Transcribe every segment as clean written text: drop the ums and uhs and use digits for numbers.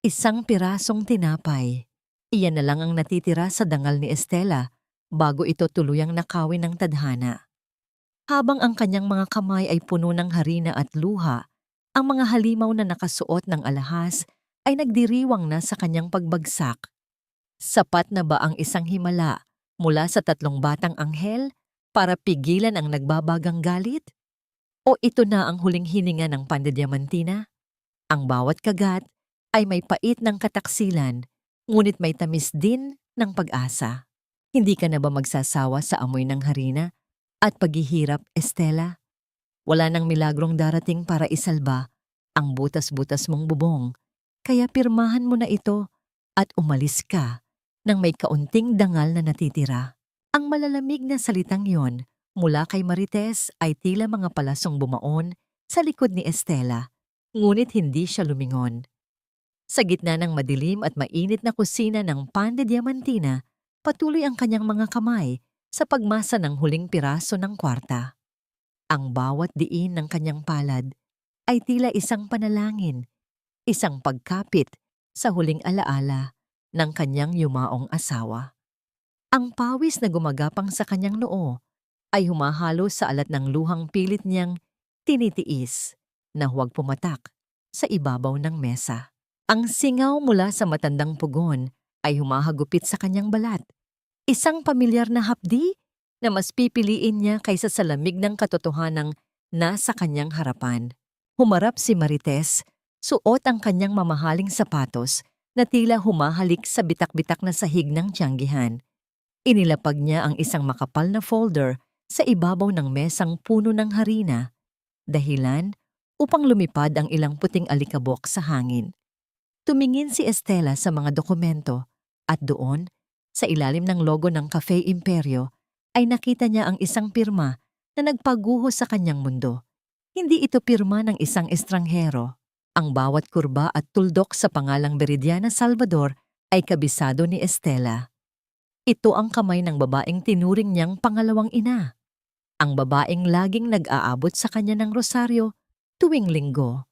Isang pirasong tinapay. Iyan na lang ang natitira sa dangal ni Estela bago ito tuluyang nakawin ng tadhana. Habang ang kanyang mga kamay ay puno ng harina at luha, ang mga halimaw na nakasuot ng alahas ay nagdiriwang na sa kanyang pagbagsak. Sapat na ba ang isang himala mula sa 3 batang anghel para pigilan ang nagbabagang galit? O ito na ang huling hininga ng Pandediamantina? Ang bawat kagat ay may pait ng kataksilan, ngunit may tamis din ng pag-asa. Hindi ka na ba magsasawa sa amoy ng harina at paghihirap, Estela? Wala nang milagrong darating para isalba ang butas-butas mong bubong, kaya pirmahan mo na ito at umalis ka nang may kaunting dangal na natitira. Ang malalamig na salitang yon mula kay Marites ay tila mga palasong bumaon sa likod ni Estela, ngunit hindi siya lumingon. Sa gitna ng madilim at mainit na kusina ng Pandediamantina, patuloy ang kanyang mga kamay sa pagmasa ng huling piraso ng kwarta. Ang bawat diin ng kanyang palad ay tila isang panalangin, isang pagkapit sa huling alaala ng kanyang yumaong asawa. Ang pawis na gumagapang sa kanyang noo ay humahalo sa alat ng luhang pilit niyang tinitiis na huwag pumatak sa ibabaw ng mesa. Ang singaw mula sa matandang pugon ay humahagupit sa kanyang balat. Isang pamilyar na hapdi na mas pipiliin niya kaysa sa lamig ng katotohanang nasa kanyang harapan. Humarap si Marites, suot ang kanyang mamahaling sapatos na tila humahalik sa bitak-bitak na sahig ng tiyanggihan. Inilapag niya ang isang makapal na folder sa ibabaw ng mesang puno ng harina, dahilan upang lumipad ang ilang puting alikabok sa hangin. Tumingin si Estela sa mga dokumento at doon, sa ilalim ng logo ng Cafe Imperio, ay nakita niya ang isang pirma na nagpaguho sa kanyang mundo. Hindi ito pirma ng isang estranghero. Ang bawat kurba at tuldok sa pangalang Veridiana Salvador ay kabisado ni Estela. Ito ang kamay ng babaeng tinuring niyang pangalawang ina. Ang babaeng laging nag-aabot sa kanya ng rosaryo tuwing linggo.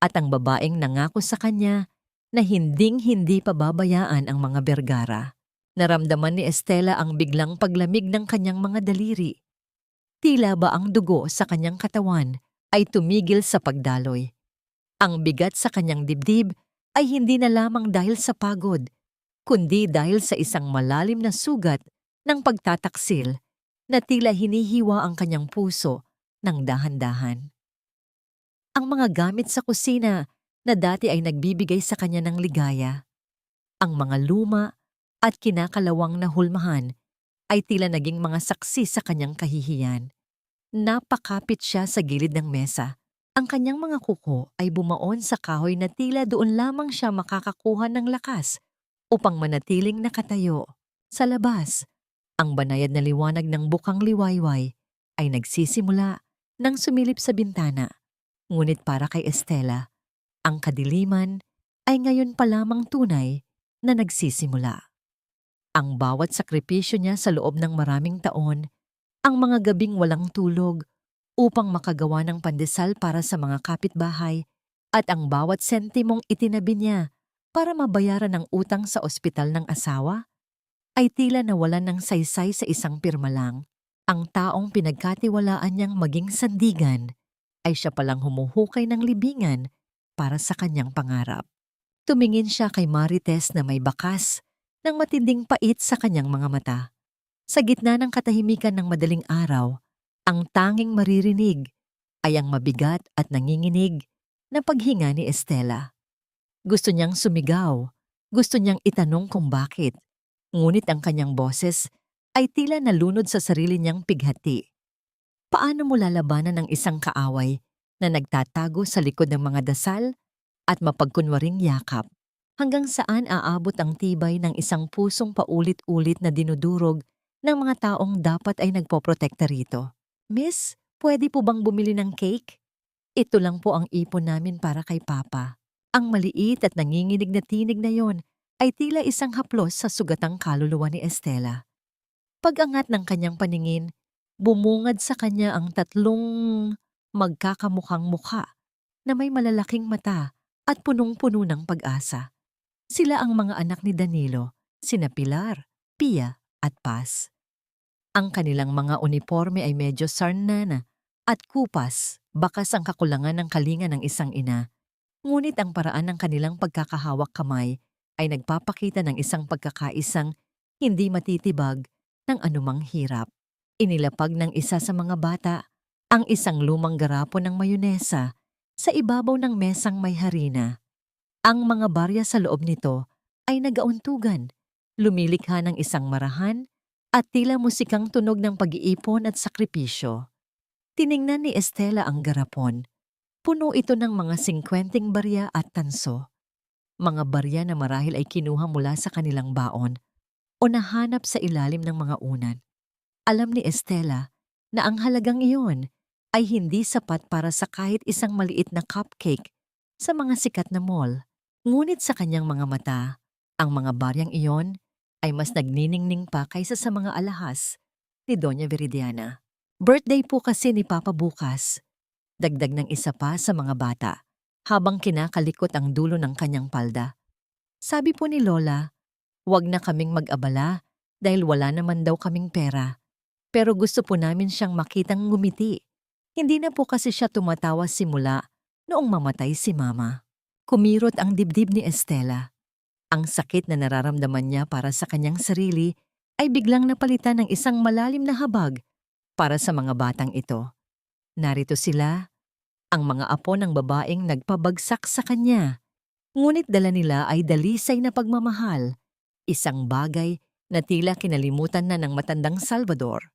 At ang babaeng nangako sa kanya na hinding-hindi pababayaan ang mga Vergara. Naramdaman ni Estela ang biglang paglamig ng kanyang mga daliri. Tila ba ang dugo sa kanyang katawan ay tumigil sa pagdaloy. Ang bigat sa kanyang dibdib ay hindi na lamang dahil sa pagod, kundi dahil sa isang malalim na sugat ng pagtataksil na tila hinihiwa ang kanyang puso ng dahan-dahan. Ang mga gamit sa kusina na dati ay nagbibigay sa kanya ng ligaya, ang mga luma at kinakalawang na hulmahan ay tila naging mga saksi sa kanyang kahihiyan. Napakapit siya sa gilid ng mesa. Ang kanyang mga kuko ay bumaon sa kahoy na tila doon lamang siya makakakuha ng lakas upang manatiling nakatayo. Sa labas, ang banayad na liwanag ng bukang liwayway ay nagsisimula nang sumilip sa bintana. Ngunit para kay Estela, ang kadiliman ay ngayon pa lamang tunay na nagsisimula. Ang bawat sakripisyo niya sa loob ng maraming taon, ang mga gabing walang tulog upang makagawa ng pandesal para sa mga kapitbahay, at ang bawat sentimong itinabi niya para mabayaran ang utang sa ospital ng asawa, ay tila nawalan ng saysay sa isang pirma lang. Ang taong pinagkatiwalaan niyang maging sandigan ay siya palang humuhukay ng libingan para sa kanyang pangarap. Tumingin siya kay Marites na may bakas ng matinding pait sa kanyang mga mata. Sa gitna ng katahimikan ng madaling araw, ang tanging maririnig ay ang mabigat at nanginginig na paghinga ni Estela. Gusto niyang sumigaw, gusto niyang itanong kung bakit, ngunit ang kanyang boses ay tila nalunod sa sarili niyang pighati. Paano mo lalabanan ang isang kaaway na nagtatago sa likod ng mga dasal at mapagkunwaring yakap? Hanggang saan aabot ang tibay ng isang pusong paulit-ulit na dinudurog ng mga taong dapat ay nagpoprotekta rito? Miss, pwede po bang bumili ng cake? Ito lang po ang ipon namin para kay Papa. Ang maliit at nanginginig na tinig na yon ay tila isang haplos sa sugatang kaluluwa ni Estela. Pag-angat ng kanyang paningin, bumungad sa kanya ang 3 magkakamukhang mukha na may malalaking mata at punong-puno ng pag-asa. Sila ang mga anak ni Danilo, sina Pilar, Pia at Paz. Ang kanilang mga uniforme ay medyo sarnana at kupas, bakas ang kakulangan ng kalinga ng isang ina. Ngunit ang paraan ng kanilang pagkakahawak kamay ay nagpapakita ng isang pagkakaisang hindi matitibag ng anumang hirap. Inilapag ng isa sa mga bata ang isang lumang garapon ng mayonesa sa ibabaw ng mesang may harina. Ang mga barya sa loob nito ay nagauntugan, lumilikha ng isang marahan at tila musikang tunog ng pag-iipon at sakripisyo. Tiningnan ni Estela ang garapon. Puno ito ng mga 50 barya at tanso. Mga barya na marahil ay kinuha mula sa kanilang baon o nahanap sa ilalim ng mga unan. Alam ni Estela na ang halagang iyon ay hindi sapat para sa kahit isang maliit na cupcake sa mga sikat na mall. Ngunit sa kanyang mga mata, ang mga baryang iyon ay mas nagniningning pa kaysa sa mga alahas ni Doña Viridiana. Birthday po kasi ni Papa bukas. Dagdag ng isa pa sa mga bata habang kinakalikot ang dulo ng kanyang palda. Sabi po ni Lola, huwag na kaming mag-abala dahil wala naman daw kaming pera. Pero gusto po namin siyang makitang ngumiti. Hindi na po kasi siya tumatawa simula noong mamatay si Mama. Kumirot ang dibdib ni Estela. Ang sakit na nararamdaman niya para sa kanyang sarili ay biglang napalitan ng isang malalim na habag para sa mga batang ito. Narito sila, ang mga apo ng babaeng nagpabagsak sa kanya. Ngunit dala nila ay dalisay na pagmamahal, isang bagay na tila kinalimutan na ng matandang Salvador.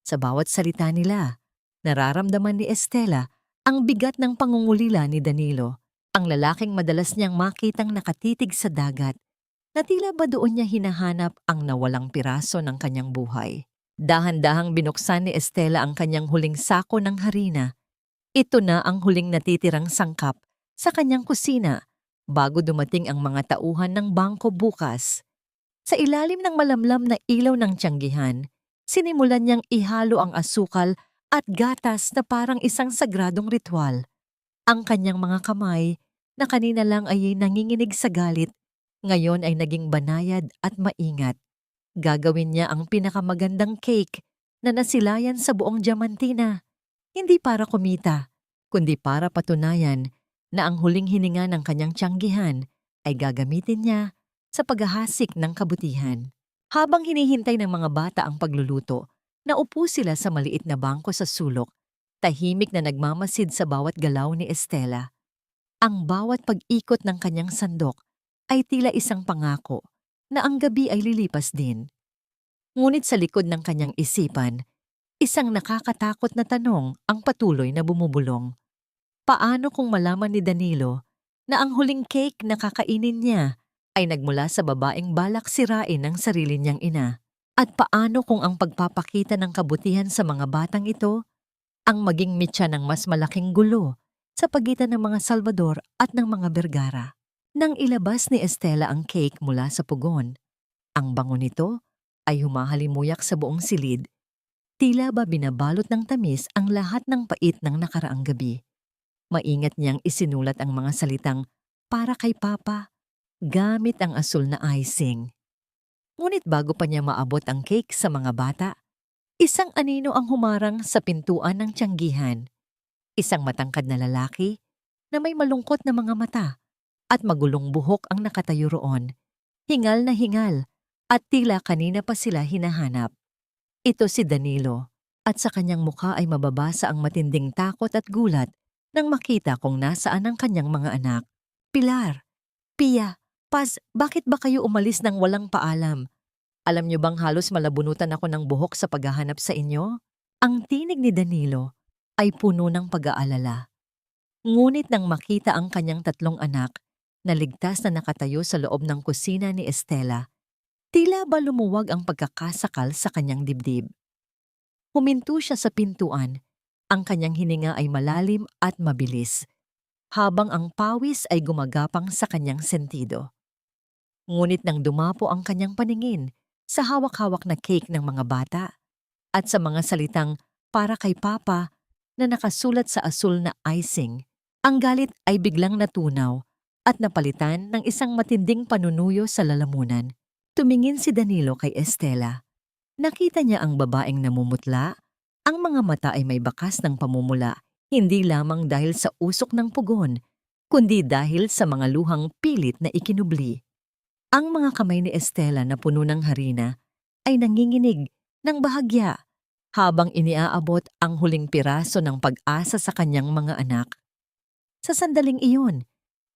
Sa bawat salita nila, nararamdaman ni Estela ang bigat ng pangungulila ni Danilo, ang lalaking madalas niyang makitang nakatitig sa dagat, na tila ba doon niya hinahanap ang nawalang piraso ng kanyang buhay. Dahan-dahang binuksan ni Estela ang kanyang huling sako ng harina. Ito na ang huling natitirang sangkap sa kanyang kusina bago dumating ang mga tauhan ng bangko bukas. Sa ilalim ng malamlam na ilaw ng tiyanggihan, sinimulan niyang ihalo ang asukal at gatas na parang isang sagradong ritual. Ang kanyang mga kamay, na kanina lang ay nanginginig sa galit, ngayon ay naging banayad at maingat. Gagawin niya ang pinakamagandang cake na nasilayan sa buong Diamantina. Hindi para kumita, kundi para patunayan na ang huling hininga ng kanyang tiyanggihan ay gagamitin niya sa paghahasik ng kabutihan. Habang hinihintay ng mga bata ang pagluluto, naupo sila sa maliit na bangko sa sulok, tahimik na nagmamasid sa bawat galaw ni Estela. Ang bawat pag-ikot ng kanyang sandok ay tila isang pangako na ang gabi ay lilipas din. Ngunit sa likod ng kanyang isipan, isang nakakatakot na tanong ang patuloy na bumubulong. Paano kung malaman ni Danilo na ang huling cake na kakainin niya ay nagmula sa babaeng balak sirain ng sarili niyang ina? At paano kung ang pagpapakita ng kabutihan sa mga batang ito ang maging mitya ng mas malaking gulo sa pagitan ng mga Salvador at ng mga Vergara? Nang ilabas ni Estela ang cake mula sa pugon, ang bango nito ay humahalimuyak sa buong silid. Tila ba binabalot ng tamis ang lahat ng pait ng nakaraang gabi. Maingat niyang isinulat ang mga salitang para kay Papa gamit ang asul na icing. Ngunit bago pa niya maabot ang cake sa mga bata, isang anino ang humarang sa pintuan ng tiyanggihan. Isang matangkad na lalaki na may malungkot na mga mata at magulong buhok ang nakatayo roon. Hingal na hingal at tila kanina pa sila hinahanap. Ito si Danilo at sa kanyang mukha ay mababasa ang matinding takot at gulat nang makita kung nasaan ang kanyang mga anak. Pilar, Pia, Paz, bakit ba kayo umalis nang walang paalam? Alam niyo bang halos malabunutan ako ng buhok sa paghahanap sa inyo? Ang tinig ni Danilo ay puno ng pag-aalala. Ngunit nang makita ang kanyang tatlong anak na ligtas na nakatayo sa loob ng kusina ni Estela, tila ba lumuwag ang pagkakasakal sa kanyang dibdib. Huminto siya sa pintuan, ang kanyang hininga ay malalim at mabilis, habang ang pawis ay gumagapang sa kanyang sentido. Ngunit nang dumapo ang kanyang paningin sa hawak-hawak na cake ng mga bata at sa mga salitang para kay Papa na nakasulat sa asul na icing, ang galit ay biglang natunaw at napalitan ng isang matinding panunuyo sa lalamunan. Tumingin si Danilo kay Estela. Nakita niya ang babaeng namumutla. Ang mga mata ay may bakas ng pamumula, hindi lamang dahil sa usok ng pugon, kundi dahil sa mga luhang pilit na ikinubli. Ang mga kamay ni Estela na puno ng harina ay nanginginig ng bahagya habang iniaabot ang huling piraso ng pag-asa sa kanyang mga anak. Sa sandaling iyon,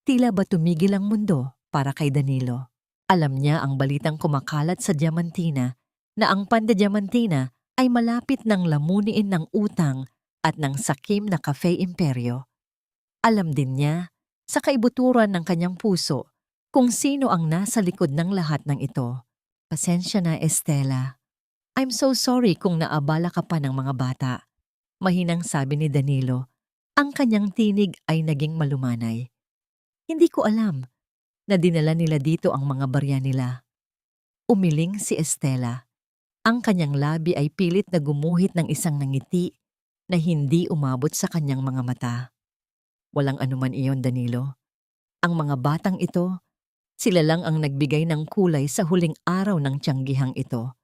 tila ba tumigil ang mundo para kay Danilo. Alam niya ang balitang kumakalat sa Diamantina na ang Pan de Diamantina ay malapit ng lamuniin ng utang at ng sakim na Cafe Imperio. Alam din niya, sa kaibuturan ng kanyang puso, kung sino ang nasa likod ng lahat ng ito. Pasensya na, Estela. I'm so sorry kung naabala ka pa ng mga bata. Mahinang sabi ni Danilo. Ang kanyang tinig ay naging malumanay. Hindi ko alam na dinala nila dito ang mga barya nila. Umiling si Estela. Ang kanyang labi ay pilit na gumuhit ng isang ngiti na hindi umabot sa kanyang mga mata. Walang anuman iyon, Danilo. Ang mga batang ito, sila lang ang nagbigay ng kulay sa huling araw ng tiyangihang ito.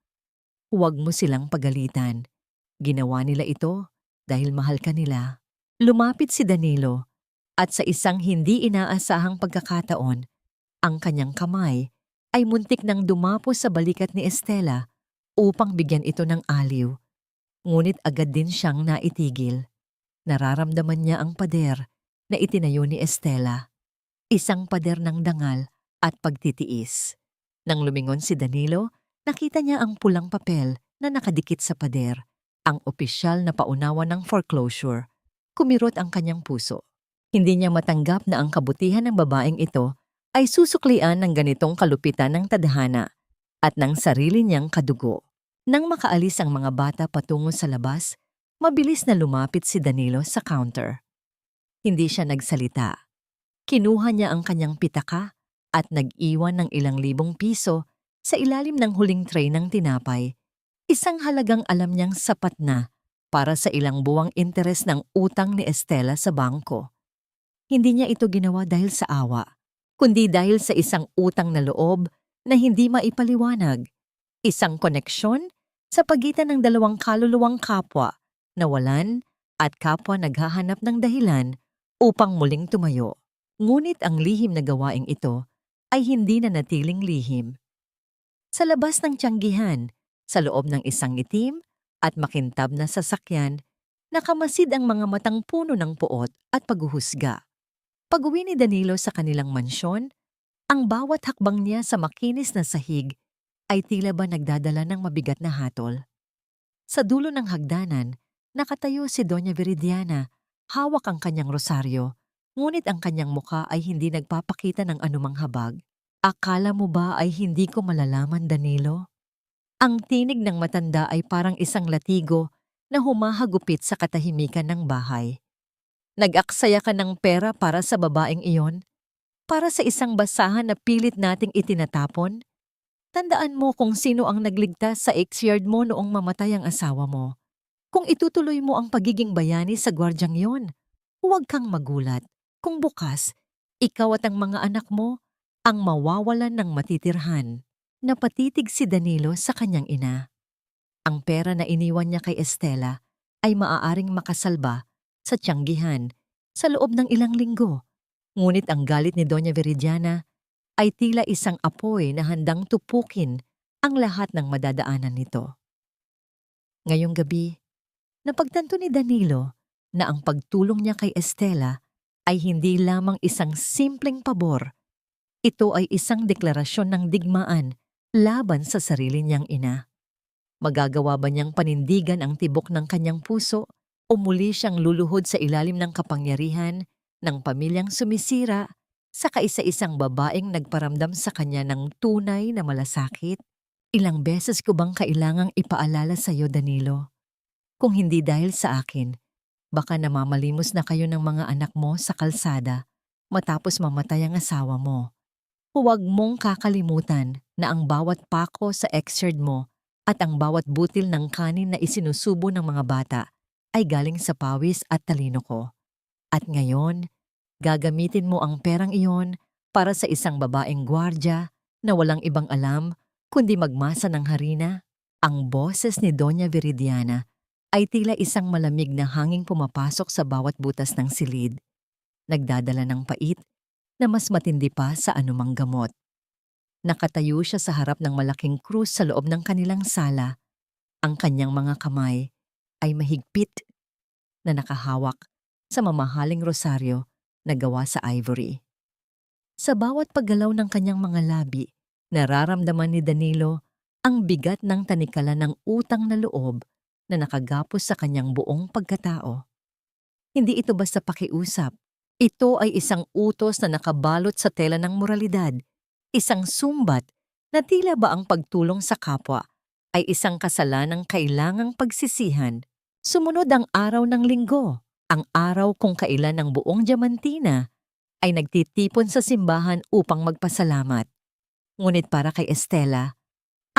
Huwag mo silang pagalitan. Ginawa nila ito dahil mahal ka nila. Lumapit si Danilo at sa isang hindi inaasahang pagkakataon, ang kanyang kamay ay muntik nang dumapo sa balikat ni Estela upang bigyan ito ng aliw. Ngunit agad din siyang naitigil. Nararamdaman niya ang pader na itinayo ni Estela. Isang pader ng dangal at pagtitiis. Nang lumingon si Danilo, nakita niya ang pulang papel na nakadikit sa pader, ang opisyal na paunawa ng foreclosure. Kumirot ang kanyang puso. Hindi niya matanggap na ang kabutihan ng babaeng ito ay susuklian ng ganitong kalupitan ng tadhana at ng sarili niyang kadugo. Nang makaalis ang mga bata patungo sa labas, mabilis na lumapit si Danilo sa counter. Hindi siya nagsalita. Kinuha niya ang kanyang pitaka at nag-iwan ng ilang libong piso sa ilalim ng huling tray ng tinapay. Isang halagang alam niyang sapat na para sa ilang buwang interes ng utang ni Estela sa bangko. Hindi niya ito ginawa dahil sa awa, kundi dahil sa isang utang na loob na hindi maipaliwanag. Isang koneksyon sa pagitan ng dalawang kaluluwang kapwa, nawalan at kapwa naghahanap ng dahilan upang muling tumayo. Ngunit ang lihim na gawaing ito ay hindi na natiling lihim. Sa labas ng tiyanggihan, sa loob ng isang itim at makintab na sasakyan, nakamasid ang mga matang puno ng puot at paghuhusga. Pag-uwi ni Danilo sa kanilang mansyon, ang bawat hakbang niya sa makinis na sahig ay tila ba nagdadala ng mabigat na hatol. Sa dulo ng hagdanan, nakatayo si Doña Viridiana, hawak ang kanyang rosaryo, ngunit ang kanyang muka ay hindi nagpapakita ng anumang habag. Akala mo ba ay hindi ko malalaman, Danilo? Ang tinig ng matanda ay parang isang latigo na humahagupit sa katahimikan ng bahay. Nag-aksaya ka ng pera para sa babaeng iyon? Para sa isang basahan na pilit nating itinatapon? Tandaan mo kung sino ang nagligtas sa ex-yard mo noong mamatay ang asawa mo. Kung itutuloy mo ang pagiging bayani sa gwardyang yon, huwag kang magulat. Kung bukas, ikaw at ang mga anak mo ang mawawalan ng matitirhan. Napatitig si Danilo sa kanyang ina. Ang pera na iniwan niya kay Estela ay maaaring makasalba sa tiyanggihan sa loob ng ilang linggo. Ngunit ang galit ni Doña Viridiana ay tila isang apoy na handang tupukin ang lahat ng madadaanan nito. Ngayong gabi, napagtanto ni Danilo na ang pagtulong niya kay Estela ay hindi lamang isang simpleng pabor. Ito ay isang deklarasyon ng digmaan laban sa sarili niyang ina. Magagawa ba niyang panindigan ang tibok ng kanyang puso o muli siyang luluhod sa ilalim ng kapangyarihan ng pamilyang sumisira sa kaisa-isang babaeng nagparamdam sa kanya ng tunay na malasakit? Ilang beses ko bang kailangang ipaalala sa iyo, Danilo? Kung hindi dahil sa akin, baka namamalimos na kayo ng mga anak mo sa kalsada matapos mamatay ang asawa mo. Huwag mong kakalimutan na ang bawat pako sa ex-yard mo at ang bawat butil ng kanin na isinusubo ng mga bata ay galing sa pawis at talino ko. At ngayon, gagamitin mo ang perang iyon para sa isang babaeng gwardya na walang ibang alam kundi magmasa ng harina. Ang boses ni Doña Viridiana ay tila isang malamig na hanging pumapasok sa bawat butas ng silid, nagdadala ng pait na mas matindi pa sa anumang gamot. Nakatayo siya sa harap ng malaking krus sa loob ng kanilang sala. Ang kanyang mga kamay ay mahigpit na nakahawak sa mamahaling rosaryo na gawa sa ivory. Sa bawat paggalaw ng kanyang mga labi, nararamdaman ni Danilo ang bigat ng tanikala ng utang na loob na nakagapos sa kanyang buong pagkatao. Hindi ito basta pakiusap. Ito ay isang utos na nakabalot sa tela ng moralidad, isang sumbat na tila ba ang pagtulong sa kapwa ay isang kasalanang kailangang pagsisihan. Sumunod ang araw ng linggo, ang araw kung kailan ang buong Diamantina ay nagtitipon sa simbahan upang magpasalamat. Ngunit para kay Estela,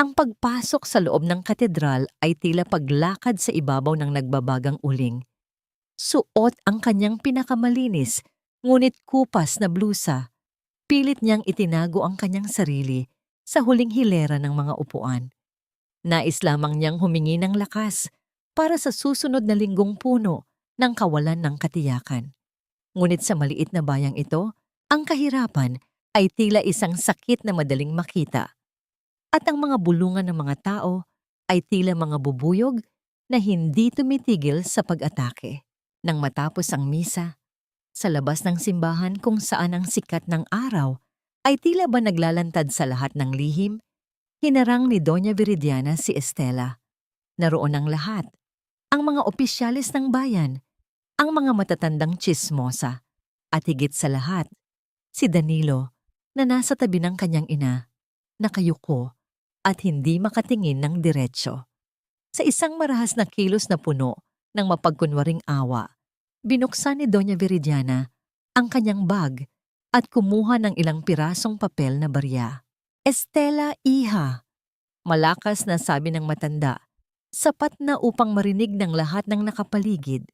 ang pagpasok sa loob ng katedral ay tila paglakad sa ibabaw ng nagbabagang uling. Suot ang kanyang pinakamalinis, ngunit kupas na blusa. Pilit niyang itinago ang kanyang sarili sa huling hilera ng mga upuan. Nais lamang niyang humingi ng lakas para sa susunod na linggong puno ng kawalan ng katiyakan. Ngunit sa maliit na bayang ito, ang kahirapan ay tila isang sakit na madaling makita. At ang mga bulungan ng mga tao ay tila mga bubuyog na hindi tumitigil sa pag-atake. Nang matapos ang misa, sa labas ng simbahan kung saan ang sikat ng araw ay tila ba naglalantad sa lahat ng lihim, hinarang ni Doña Viridiana si Estela. Naroon ang lahat, ang mga opisyalis ng bayan, ang mga matatandang tsismosa, at higit sa lahat, si Danilo na nasa tabi ng kanyang ina, nakayuko at hindi makatingin ng diretsyo. Sa isang marahas na kilos na puno ng mapagkunwaring awa, binuksan ni Doña Viridiana ang kanyang bag at kumuha ng ilang pirasong papel na barya. Estela, iha, malakas na sabi ng matanda, sapat na upang marinig ng lahat ng nakapaligid.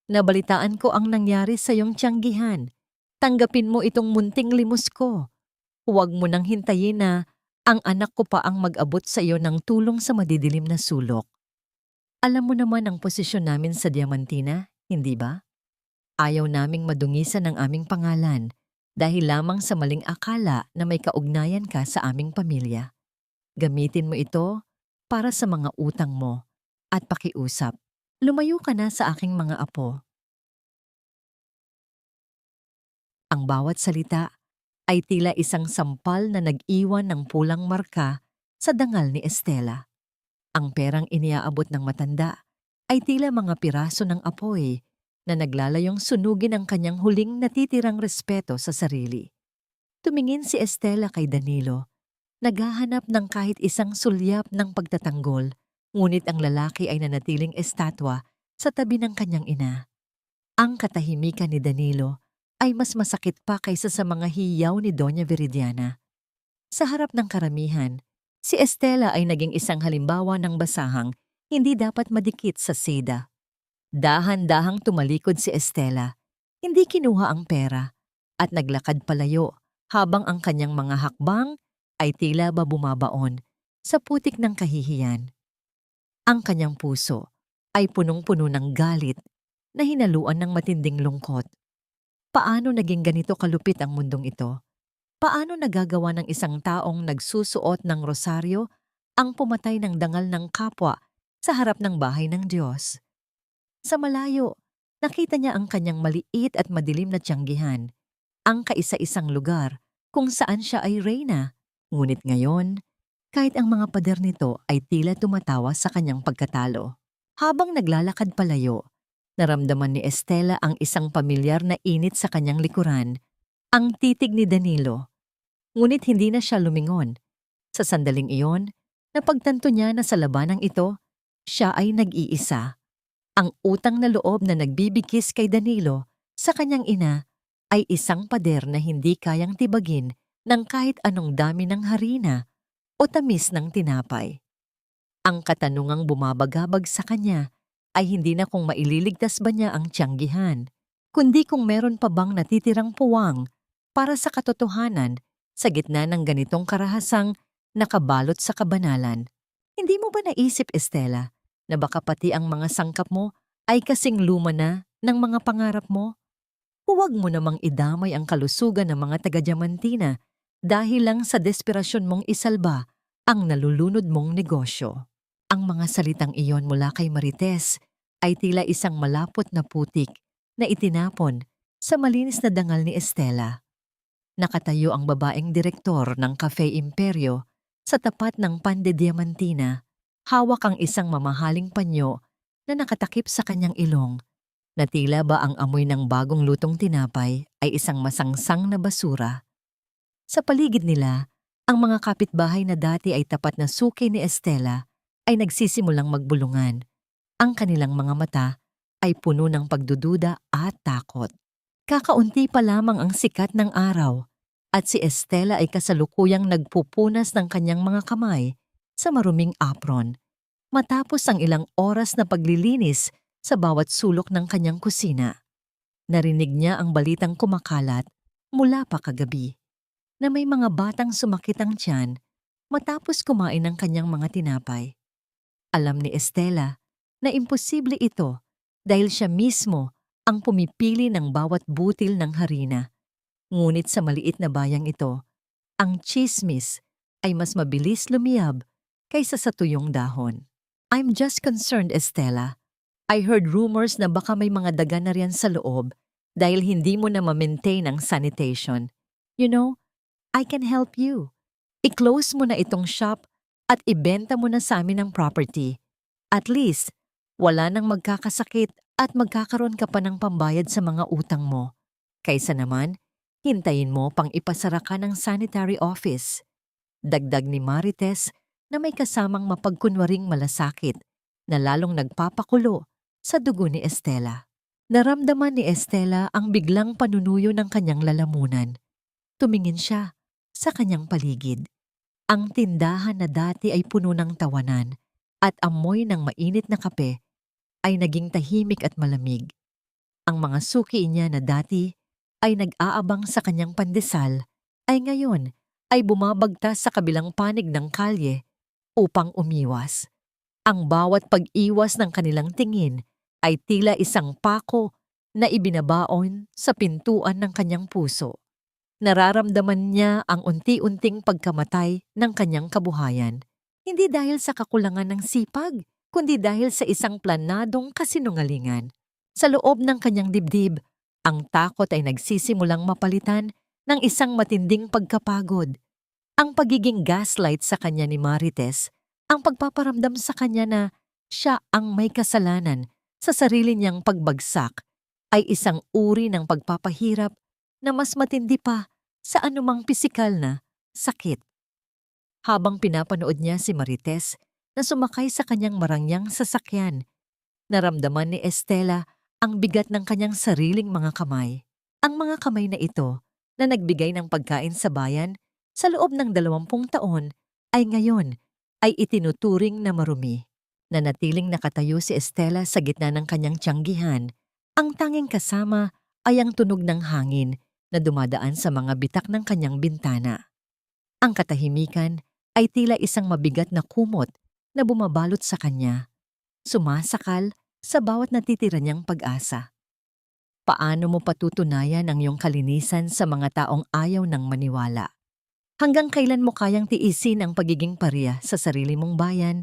Nabalitaan ko ang nangyari sa iyong tiyanggihan. Tanggapin mo itong munting limos ko. Huwag mo nang hintayin na ang anak ko pa ang mag-abot sa iyo ng tulong sa madidilim na sulok. Alam mo naman ang posisyon namin sa Diamantina, hindi ba? Ayaw naming madungisan ang aming pangalan dahil lamang sa maling akala na may kaugnayan ka sa aming pamilya. Gamitin mo ito para sa mga utang mo at pakiusap. Lumayo ka na sa aking mga apo. Ang bawat salita ay tila isang sampal na nag-iwan ng pulang marka sa dangal ni Estela. Ang perang iniaabot ng matanda ay tila mga piraso ng apoy na naglalayong sunugin ang kanyang huling natitirang respeto sa sarili. Tumingin si Estela kay Danilo, naghahanap ng kahit isang sulyap ng pagtatanggol, ngunit ang lalaki ay nanatiling estatwa sa tabi ng kanyang ina. Ang katahimikan ni Danilo ay mas masakit pa kaysa sa mga hiyaw ni Doña Viridiana. Sa harap ng karamihan, si Estela ay naging isang halimbawa ng basahang hindi dapat madikit sa seda. Dahan-dahang tumalikod si Estela, hindi kinuha ang pera, at naglakad palayo habang ang kanyang mga hakbang ay tila ba bumabaon sa putik ng kahihiyan. Ang kanyang puso ay punong-puno ng galit na hinaluan ng matinding lungkot. Paano naging ganito kalupit ang mundong ito? Paano nagagawa ng isang taong nagsusuot ng rosaryo ang pumatay ng dangal ng kapwa sa harap ng bahay ng Diyos? Sa malayo, nakita niya ang kanyang maliit at madilim na tiyanggihan, ang kaisa-isang lugar kung saan siya ay reyna. Ngunit ngayon, kahit ang mga pader nito ay tila tumatawa sa kanyang pagkatalo. Habang naglalakad palayo, naramdaman ni Estela ang isang pamilyar na init sa kanyang likuran, ang titig ni Danilo. Ngunit hindi na siya lumingon. Sa sandaling iyon, napagtanto niya na sa labanang ito, siya ay nag-iisa. Ang utang na loob na nagbibigkis kay Danilo sa kanyang ina ay isang pader na hindi kayang tibagin ng kahit anong dami ng harina o tamis ng tinapay. Ang katanungang bumabagabag sa kanya ay hindi na kung maililigtas ba niya ang tiyanggihan, kundi kung meron pa bang natitirang puwang para sa katotohanan sa gitna ng ganitong karahasang nakabalot sa kabanalan. Hindi mo ba naisip, Estela, na baka pati ang mga sangkap mo ay kasing luma na ng mga pangarap mo? Huwag mo namang idamay ang kalusugan ng mga taga-Diamantina dahil lang sa desperasyon mong isalba ang nalulunod mong negosyo. Ang mga salitang iyon mula kay Marites ay tila isang malapot na putik na itinapon sa malinis na dangal ni Estela. Nakatayo ang babaeng direktor ng Cafe Imperio sa tapat ng Pan de Diamantina, hawak ang isang mamahaling panyo na nakatakip sa kanyang ilong, na tila ba ang amoy ng bagong lutong tinapay ay isang masangsang na basura. Sa paligid nila, ang mga kapitbahay na dati ay tapat na suki ni Estela ay nagsisimulang magbulungan. Ang kanilang mga mata ay puno ng pagdududa at takot. Kakaunti pa lamang ang sikat ng araw at si Estela ay kasalukuyang nagpupunas ng kanyang mga kamay sa maruming apron matapos ang ilang oras na paglilinis sa bawat sulok ng kanyang kusina. Narinig niya ang balitang kumakalat mula pa kagabi na may mga batang sumakit ang tiyan matapos kumain ng kanyang mga tinapay. Alam ni Estela na imposible ito dahil siya mismo ang pumipili ng bawat butil ng harina. Ngunit sa maliit na bayang ito, ang tsismis ay mas mabilis lumiyab kaysa sa tuyong dahon. I'm just concerned, Estela. I heard rumors na baka may mga daga na riyan sa loob dahil hindi mo na ma-maintain ang sanitation. You know, I can help you. I-close mo na itong shop at ibenta mo na sa amin ang property. At least, wala nang magkakasakit at magkakaroon ka pa ng pambayad sa mga utang mo. Kaysa naman, hintayin mo pang ipasara ka ng sanitary office. Dagdag ni Marites na may kasamang mapagkunwaring malasakit na lalong nagpapakulo sa dugo ni Estela. Naramdaman ni Estela ang biglang panunuyo ng kanyang lalamunan. Tumingin siya sa kanyang paligid. Ang tindahan na dati ay puno ng tawanan at amoy ng mainit na kape ay naging tahimik at malamig. Ang mga suki niya na dati ay nag-aabang sa kanyang pandesal ay ngayon ay bumabagtas sa kabilang panig ng kalye upang umiwas. Ang bawat pag-iwas ng kanilang tingin ay tila isang pako na ibinabaon sa pintuan ng kanyang puso. Nararamdaman niya ang unti-unting pagkamatay ng kanyang kabuhayan, hindi dahil sa kakulangan ng sipag, kundi dahil sa isang planadong kasinungalingan. Sa loob ng kanyang dibdib, ang takot ay nagsisimulang mapalitan ng isang matinding pagkapagod. Ang pagiging gaslight sa kanya ni Marites, ang pagpaparamdam sa kanya na siya ang may kasalanan sa sarili niyang pagbagsak, ay isang uri ng pagpapahirap na mas matindi pa sa anumang pisikal na sakit. Habang pinapanood niya si Marites na sumakay sa kanyang marangyang sasakyan, naramdaman ni Estela ang bigat ng kanyang sariling mga kamay. Ang mga kamay na ito na nagbigay ng pagkain sa bayan sa loob ng 20 taon ay ngayon ay itinuturing na marumi. Nanatiling nakatayo si Estela sa gitna ng kanyang tiyanggihan. Ang tanging kasama ay ang tunog ng hangin na dumadaan sa mga bitak ng kanyang bintana. Ang katahimikan ay tila isang mabigat na kumot na bumabalot sa kanya, sumasakal sa bawat natitira niyang pag-asa. Paano mo patutunayan ang iyong kalinisan sa mga taong ayaw ng maniwala? Hanggang kailan mo kayang tiisin ang pagiging pariya sa sarili mong bayan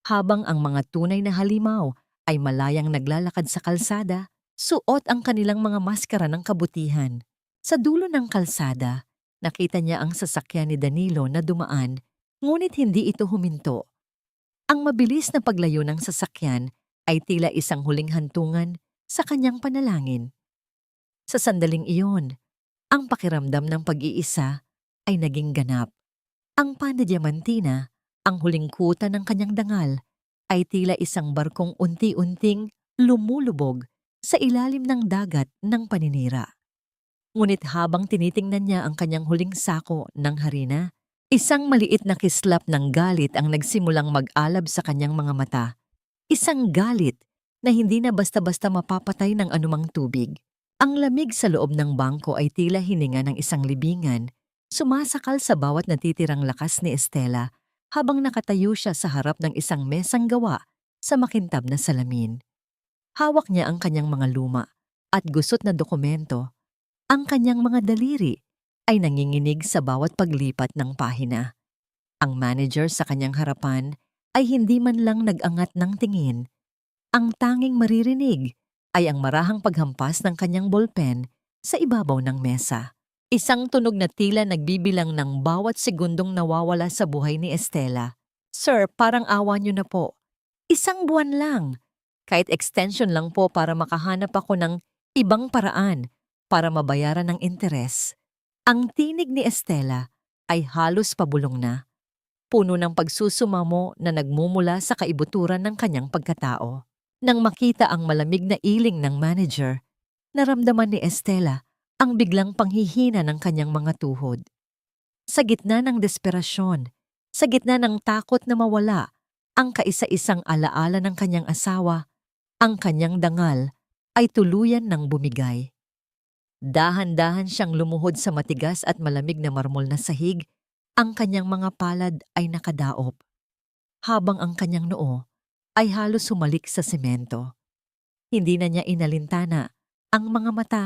habang ang mga tunay na halimaw ay malayang naglalakad sa kalsada, suot ang kanilang mga maskara ng kabutihan? Sa dulo ng kalsada, nakita niya ang sasakyan ni Danilo na dumaan, ngunit hindi ito huminto. Ang mabilis na paglayo ng sasakyan ay tila isang huling hantungan sa kanyang panalangin. Sa sandaling iyon, ang pakiramdam ng pag-iisa ay naging ganap. Ang Pan de Diamantina, ang huling kuta ng kanyang dangal, ay tila isang barkong unti-unting lumulubog sa ilalim ng dagat ng paninira. Ngunit habang tinitingnan niya ang kanyang huling sako ng harina, isang maliit na kislap ng galit ang nagsimulang mag-alab sa kanyang mga mata. Isang galit na hindi na basta-basta mapapatay ng anumang tubig. Ang lamig sa loob ng bangko ay tila hininga ng isang libingan, sumasakal sa bawat natitirang lakas ni Estela habang nakatayo siya sa harap ng isang mesang gawa sa makintab na salamin. Hawak niya ang kanyang mga luma at gusot na dokumento. Ang kanyang mga daliri ay nanginginig sa bawat paglipat ng pahina. Ang manager sa kanyang harapan ay hindi man lang nag-angat ng tingin. Ang tanging maririnig ay ang marahang paghampas ng kanyang ballpen sa ibabaw ng mesa. Isang tunog na tila nagbibilang ng bawat segundong nawawala sa buhay ni Estela. "Sir, parang awa niyo na po. Isang buwan lang. Kahit extension lang po para makahanap ako ng ibang paraan para mabayaran ng interes." Ang tinig ni Estela ay halos pabulong na, puno ng pagsusumamo na nagmumula sa kaibuturan ng kanyang pagkatao. Nang makita ang malamig na iling ng manager, naramdaman ni Estela ang biglang panghihina ng kanyang mga tuhod. Sa gitna ng desperasyon, sa gitna ng takot na mawala ang kaisa-isang alaala ng kanyang asawa, ang kanyang dangal ay tuluyan ng bumigay. Dahan-dahan siyang lumuhod sa matigas at malamig na marmol na sahig, ang kanyang mga palad ay nakadaop, habang ang kanyang noo ay halos sumalik sa semento. Hindi na niya inalintana ang mga mata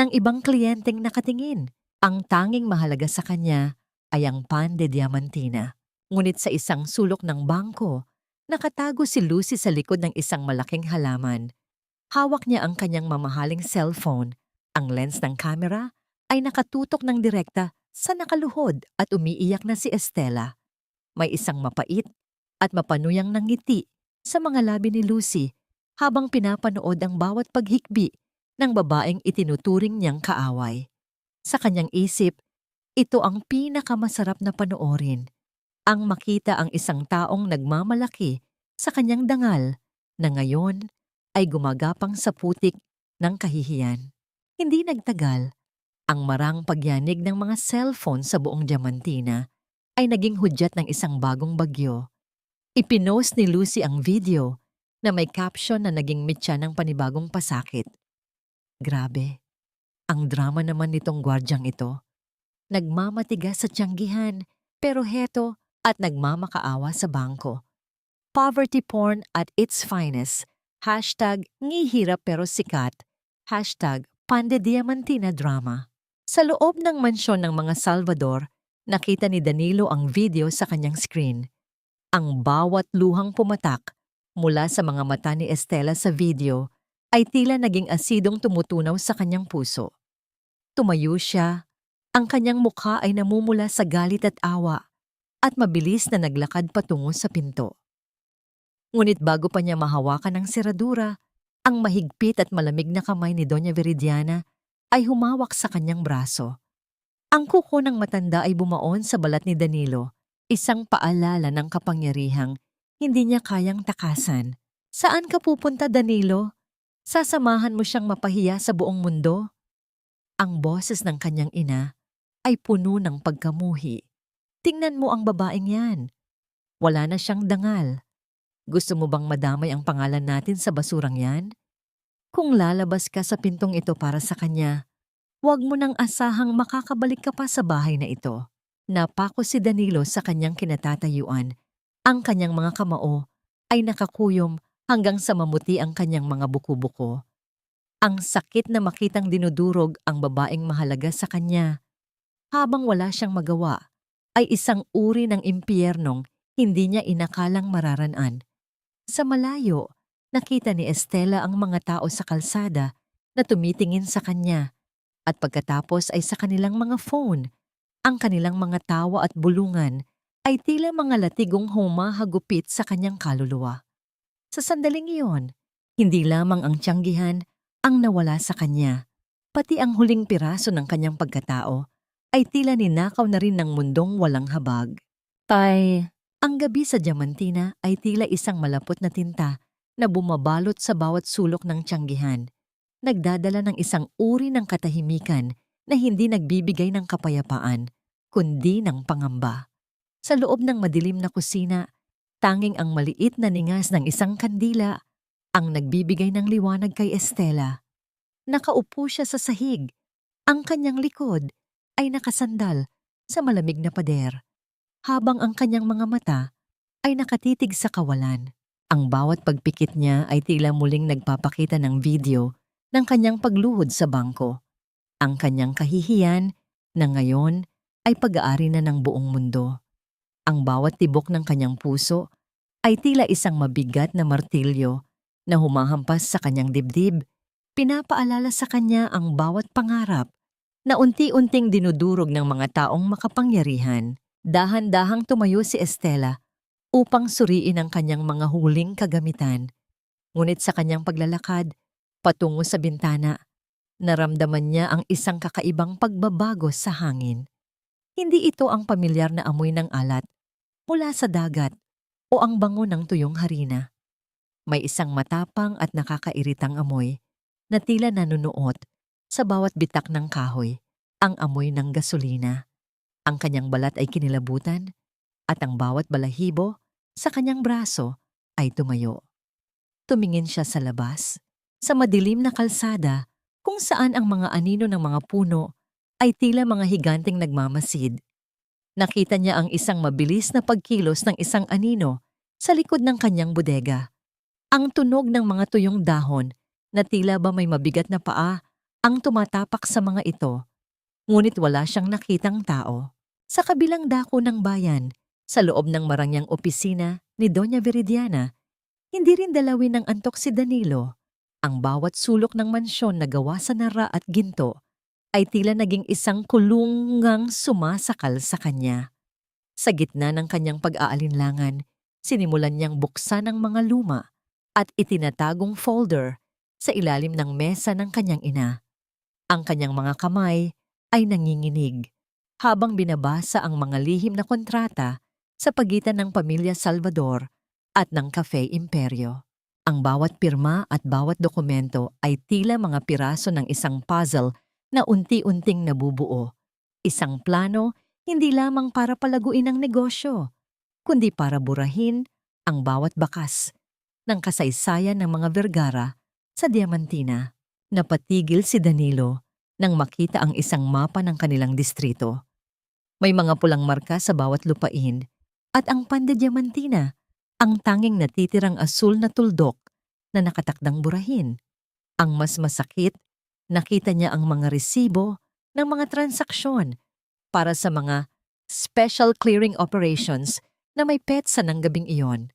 ng ibang kliyenteng nakatingin. Ang tanging mahalaga sa kanya ay ang pan de diamantina. Ngunit sa isang sulok ng bangko, nakatago si Lucy sa likod ng isang malaking halaman. Hawak niya ang kanyang mamahaling cellphone. Ang lens ng kamera ay nakatutok ng direkta sa nakaluhod at umiiyak na si Estela. May isang mapait at mapanuyang ngiti sa mga labi ni Lucy habang pinapanood ang bawat paghikbi ng babaeng itinuturing niyang kaaway. Sa kanyang isip, ito ang pinakamasarap na panoorin, ang makita ang isang taong nagmamalaki sa kanyang dangal na ngayon ay gumagapang sa putik ng kahihiyan. Hindi nagtagal, ang marang pagyanig ng mga cellphone sa buong Diamantina ay naging hudyat ng isang bagong bagyo. Ipinost ni Lucy ang video na may caption na naging mitya ng panibagong pasakit. Grabe, ang drama naman nitong gwardyang ito. Nagmamatigas sa tiyanggihan, pero heto at nagmamakaawa sa bangko. Poverty porn at its finest. #ngihirap pero sikat. #pandediamantina drama. Sa loob ng mansyon ng mga Salvador, nakita ni Danilo ang video sa kanyang screen. Ang bawat luhang pumatak mula sa mga mata ni Estela sa video ay tila naging asidong tumutunaw sa kanyang puso. Tumayo siya, ang kanyang mukha ay namumula sa galit at awa, at mabilis na naglakad patungo sa pinto. Ngunit bago pa niya mahawakan ang seradura, ang mahigpit at malamig na kamay ni Doña Viridiana ay humawak sa kanyang braso. Ang kuko ng matanda ay bumaon sa balat ni Danilo, isang paalala ng kapangyarihang hindi niya kayang takasan. "Saan ka pupunta, Danilo? Sasamahan mo siyang mapahiya sa buong mundo?" Ang boses ng kanyang ina ay puno ng pagkamuhi. "Tingnan mo ang babaeng yan. Wala na siyang dangal. Gusto mo bang madamay ang pangalan natin sa basurang yan? Kung lalabas ka sa pintong ito para sa kanya, huwag mo nang asahang makakabalik ka pa sa bahay na ito." Napako si Danilo sa kanyang kinatatayuan. Ang kanyang mga kamao ay nakakuyom hanggang sa mamuti ang kanyang mga buko-buko. Ang sakit na makitang dinudurog ang babaeng mahalaga sa kanya. Habang wala siyang magawa, ay isang uri ng impyernong hindi niya inakalang mararanan. Sa malayo, nakita ni Estela ang mga tao sa kalsada na tumitingin sa kanya, at pagkatapos ay sa kanilang mga phone, ang kanilang mga tawa at bulungan ay tila mga latigong humahagupit sa kanyang kaluluwa. Sa sandaling iyon, hindi lamang ang tiyanggihan ang nawala sa kanya, pati ang huling piraso ng kanyang pagkatao ay tila ninakaw na rin ng mundong walang habag. Ang gabi sa Diamantina ay tila isang malapot na tinta na bumabalot sa bawat sulok ng tiyanggihan, nagdadala ng isang uri ng katahimikan na hindi nagbibigay ng kapayapaan, kundi ng pangamba. Sa loob ng madilim na kusina, tanging ang maliit na ningas ng isang kandila ang nagbibigay ng liwanag kay Estela. Nakaupo siya sa sahig. Ang kanyang likod ay nakasandal sa malamig na pader, habang ang kanyang mga mata ay nakatitig sa kawalan. Ang bawat pagpikit niya ay tila muling nagpapakita ng video ng kanyang pagluhod sa bangko. Ang kanyang kahihiyan na ngayon ay pag-aari na ng buong mundo. Ang bawat tibok ng kanyang puso ay tila isang mabigat na martilyo na humahampas sa kanyang dibdib. Pinapaalala sa kanya ang bawat pangarap na unti-unting dinudurog ng mga taong makapangyarihan. Dahan-dahang tumayo si Estela upang suriin ang kanyang mga huling kagamitan. Ngunit sa kanyang paglalakad patungo sa bintana, naramdaman niya ang isang kakaibang pagbabago sa hangin. Hindi ito ang pamilyar na amoy ng alat mula sa dagat o ang bango ng tuyong harina. May isang matapang at nakakairitang amoy na tila nanunuot sa bawat bitak ng kahoy, ang amoy ng gasolina. Ang kanyang balat ay kinilabutan at ang bawat balahibo sa kanyang braso ay tumayo. Tumingin siya sa labas, sa madilim na kalsada kung saan ang mga anino ng mga puno ay tila mga higanteng nagmamasid. Nakita niya ang isang mabilis na pagkilos ng isang anino sa likod ng kanyang bodega. Ang tunog ng mga tuyong dahon na tila ba may mabigat na paa ang tumatapak sa mga ito, ngunit wala siyang nakitang tao. Sa kabilang dako ng bayan, sa loob ng marangyang opisina ni Doña Viridiana, hindi rin dalawin ng antok si Danilo. Ang bawat sulok ng mansyon na gawa sa nara at ginto ay tila naging isang kulungang sumasakal sa kanya. Sa gitna ng kanyang pag-aalinlangan, sinimulan niyang buksan ang mga luma at itinatagong folder sa ilalim ng mesa ng kanyang ina. Ang kanyang mga kamay ay nanginginig habang binabasa ang mga lihim na kontrata sa pagitan ng Pamilya Salvador at ng Cafe Imperio. Ang bawat pirma at bawat dokumento ay tila mga piraso ng isang puzzle na unti-unting nabubuo. Isang plano hindi lamang para palaguin ang negosyo, kundi para burahin ang bawat bakas ng kasaysayan ng mga Vergara sa Diamantina. Napatigil si Danilo nang makita ang isang mapa ng kanilang distrito. May mga pulang marka sa bawat lupain at ang Pan de Diamantina, ang tanging natitirang asul na tuldok na nakatakdang burahin. Ang mas masakit, nakita niya ang mga resibo ng mga transaksyon para sa mga special clearing operations na may petsa ng gabing iyon.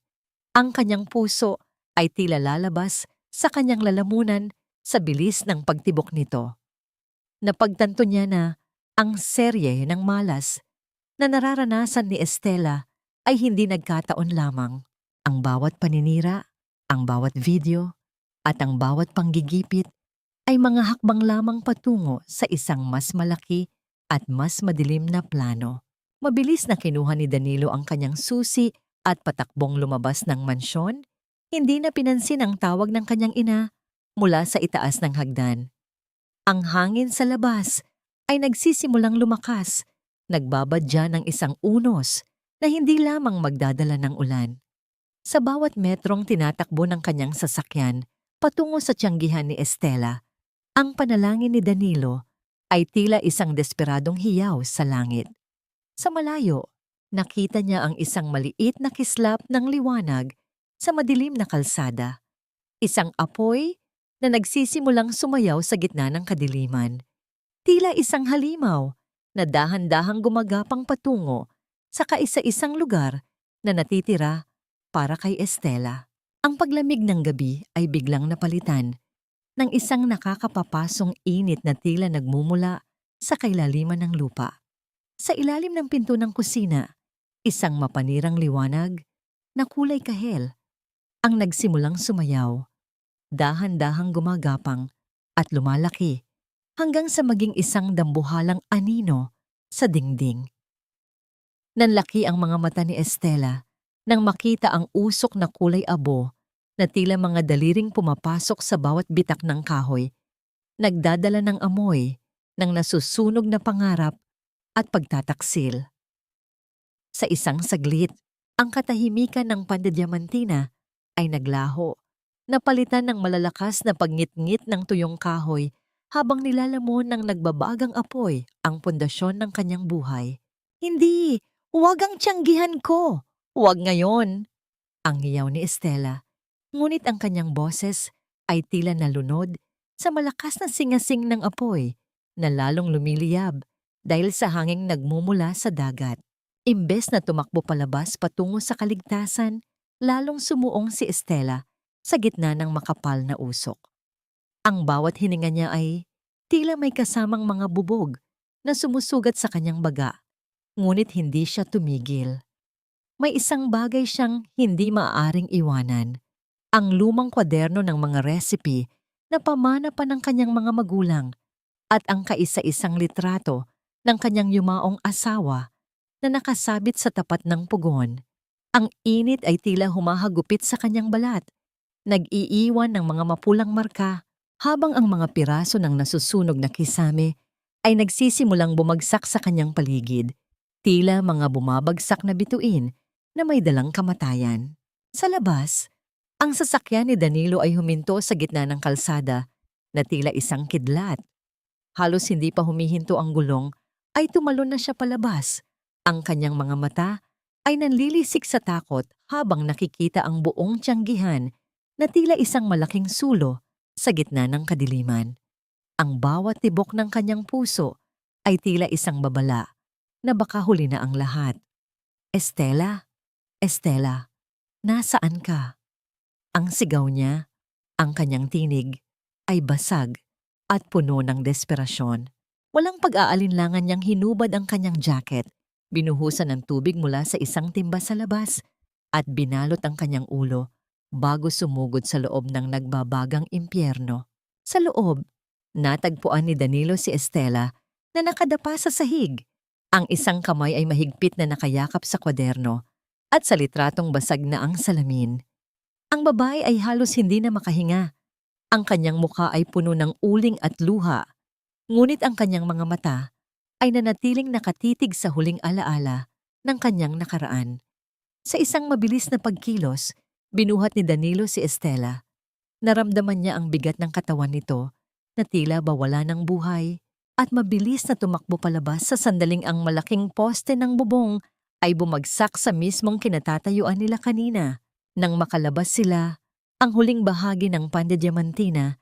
Ang kanyang puso ay tila lalabas sa kanyang lalamunan sa bilis ng pagtibok nito. Napagtanto niya na ang serye ng malas na nararanasan ni Estela ay hindi nagkataon lamang. Ang bawat paninira, ang bawat video, at ang bawat panggigipit ay mga hakbang lamang patungo sa isang mas malaki at mas madilim na plano. Mabilis na kinuha ni Danilo ang kanyang susi at patakbong lumabas ng mansyon. Hindi na pinansin ang tawag ng kanyang ina mula sa itaas ng hagdan. Ang hangin sa labas ay nagsisimulang lumakas, nagbabadya ng isang unos na hindi lamang magdadala ng ulan. Sa bawat metrong tinatakbo ng kanyang sasakyan patungo sa tiyanggihan ni Estela, ang panalangin ni Danilo ay tila isang desperadong hiyaw sa langit. Sa malayo, nakita niya ang isang maliit na kislap ng liwanag sa madilim na kalsada. Isang apoy na nagsisimulang sumayaw sa gitna ng kadiliman. Tila isang halimaw na dahan-dahang gumagapang patungo sa kaisa-isang lugar na natitira para kay Estela. Ang paglamig ng gabi ay biglang napalitan ng isang nakakapapasong init na tila nagmumula sa kailaliman ng lupa. Sa ilalim ng pinto ng kusina, isang mapanirang liwanag na kulay kahel ang nagsimulang sumayaw, dahan-dahang gumagapang at lumalaki hanggang sa maging isang dambuhalang anino sa dingding. Nanlaki ang mga mata ni Estela nang makita ang usok na kulay abo na tila mga daliring pumapasok sa bawat bitak ng kahoy, nagdadala ng amoy ng nasusunog na pangarap at pagtataksil. Sa isang saglit, ang katahimikan ng Pan de Diamantina ay naglaho, napalitan ng malalakas na pagngit-ngit ng tuyong kahoy habang nilalamon ng nagbabagang apoy ang pundasyon ng kanyang buhay. Hindi! Huwag ang tiyanggihan ko! Huwag ngayon! Ang hiyaw ni Estela. Ngunit ang kanyang boses ay tila nalunod sa malakas na singasing ng apoy na lalong lumiliyab dahil sa hanging nagmumula sa dagat. Imbes na tumakbo palabas patungo sa kaligtasan, lalong sumuong si Estela sa gitna ng makapal na usok. Ang bawat hininga niya ay tila may kasamang mga bubog na sumusugat sa kanyang baga, ngunit hindi siya tumigil. May isang bagay siyang hindi maaaring iwanan, ang lumang kwaderno ng mga recipe na pamana pa ng kanyang mga magulang at ang kaisa-isang litrato ng kanyang yumaong asawa na nakasabit sa tapat ng pugon. Ang init ay tila humahagupit sa kanyang balat, nag-iiwan ng mga mapulang marka habang ang mga piraso ng nasusunog na kisame ay nagsisimulang bumagsak sa kanyang paligid, tila mga bumabagsak na bituin na may dalang kamatayan. Sa labas, ang sasakyan ni Danilo ay huminto sa gitna ng kalsada na tila isang kidlat. Halos hindi pa humihinto ang gulong ay tumalon na siya palabas. Ang kanyang mga mata ay nanlilisik sa takot habang nakikita ang buong tiyanggihan na tila isang malaking sulo sa gitna ng kadiliman. Ang bawat tibok ng kanyang puso ay tila isang babala na baka huli na ang lahat. Estela? Estela, nasaan ka? Ang sigaw niya, ang kanyang tinig, ay basag at puno ng desperasyon. Walang pag-aalinlangan niyang hinubad ang kanyang jacket, binuhusan ng tubig mula sa isang timba sa labas, at binalot ang kanyang ulo bago sumugod sa loob ng nagbabagang impyerno. Sa loob, natagpuan ni Danilo si Estela na nakadapa sa sahig. Ang isang kamay ay mahigpit na nakayakap sa kwaderno at sa litratong basag na ang salamin. Ang babae ay halos hindi na makahinga. Ang kanyang mukha ay puno ng uling at luha, ngunit ang kanyang mga mata ay nanatiling nakatitig sa huling alaala ng kanyang nakaraan. Sa isang mabilis na pagkilos, binuhat ni Danilo si Estela. Naramdaman niya ang bigat ng katawan nito na tila bawala ng buhay at mabilis na tumakbo palabas sa sandaling ang malaking poste ng bubong ay bumagsak sa mismong kinatatayuan nila kanina. Nang makalabas sila, ang huling bahagi ng pandediamantina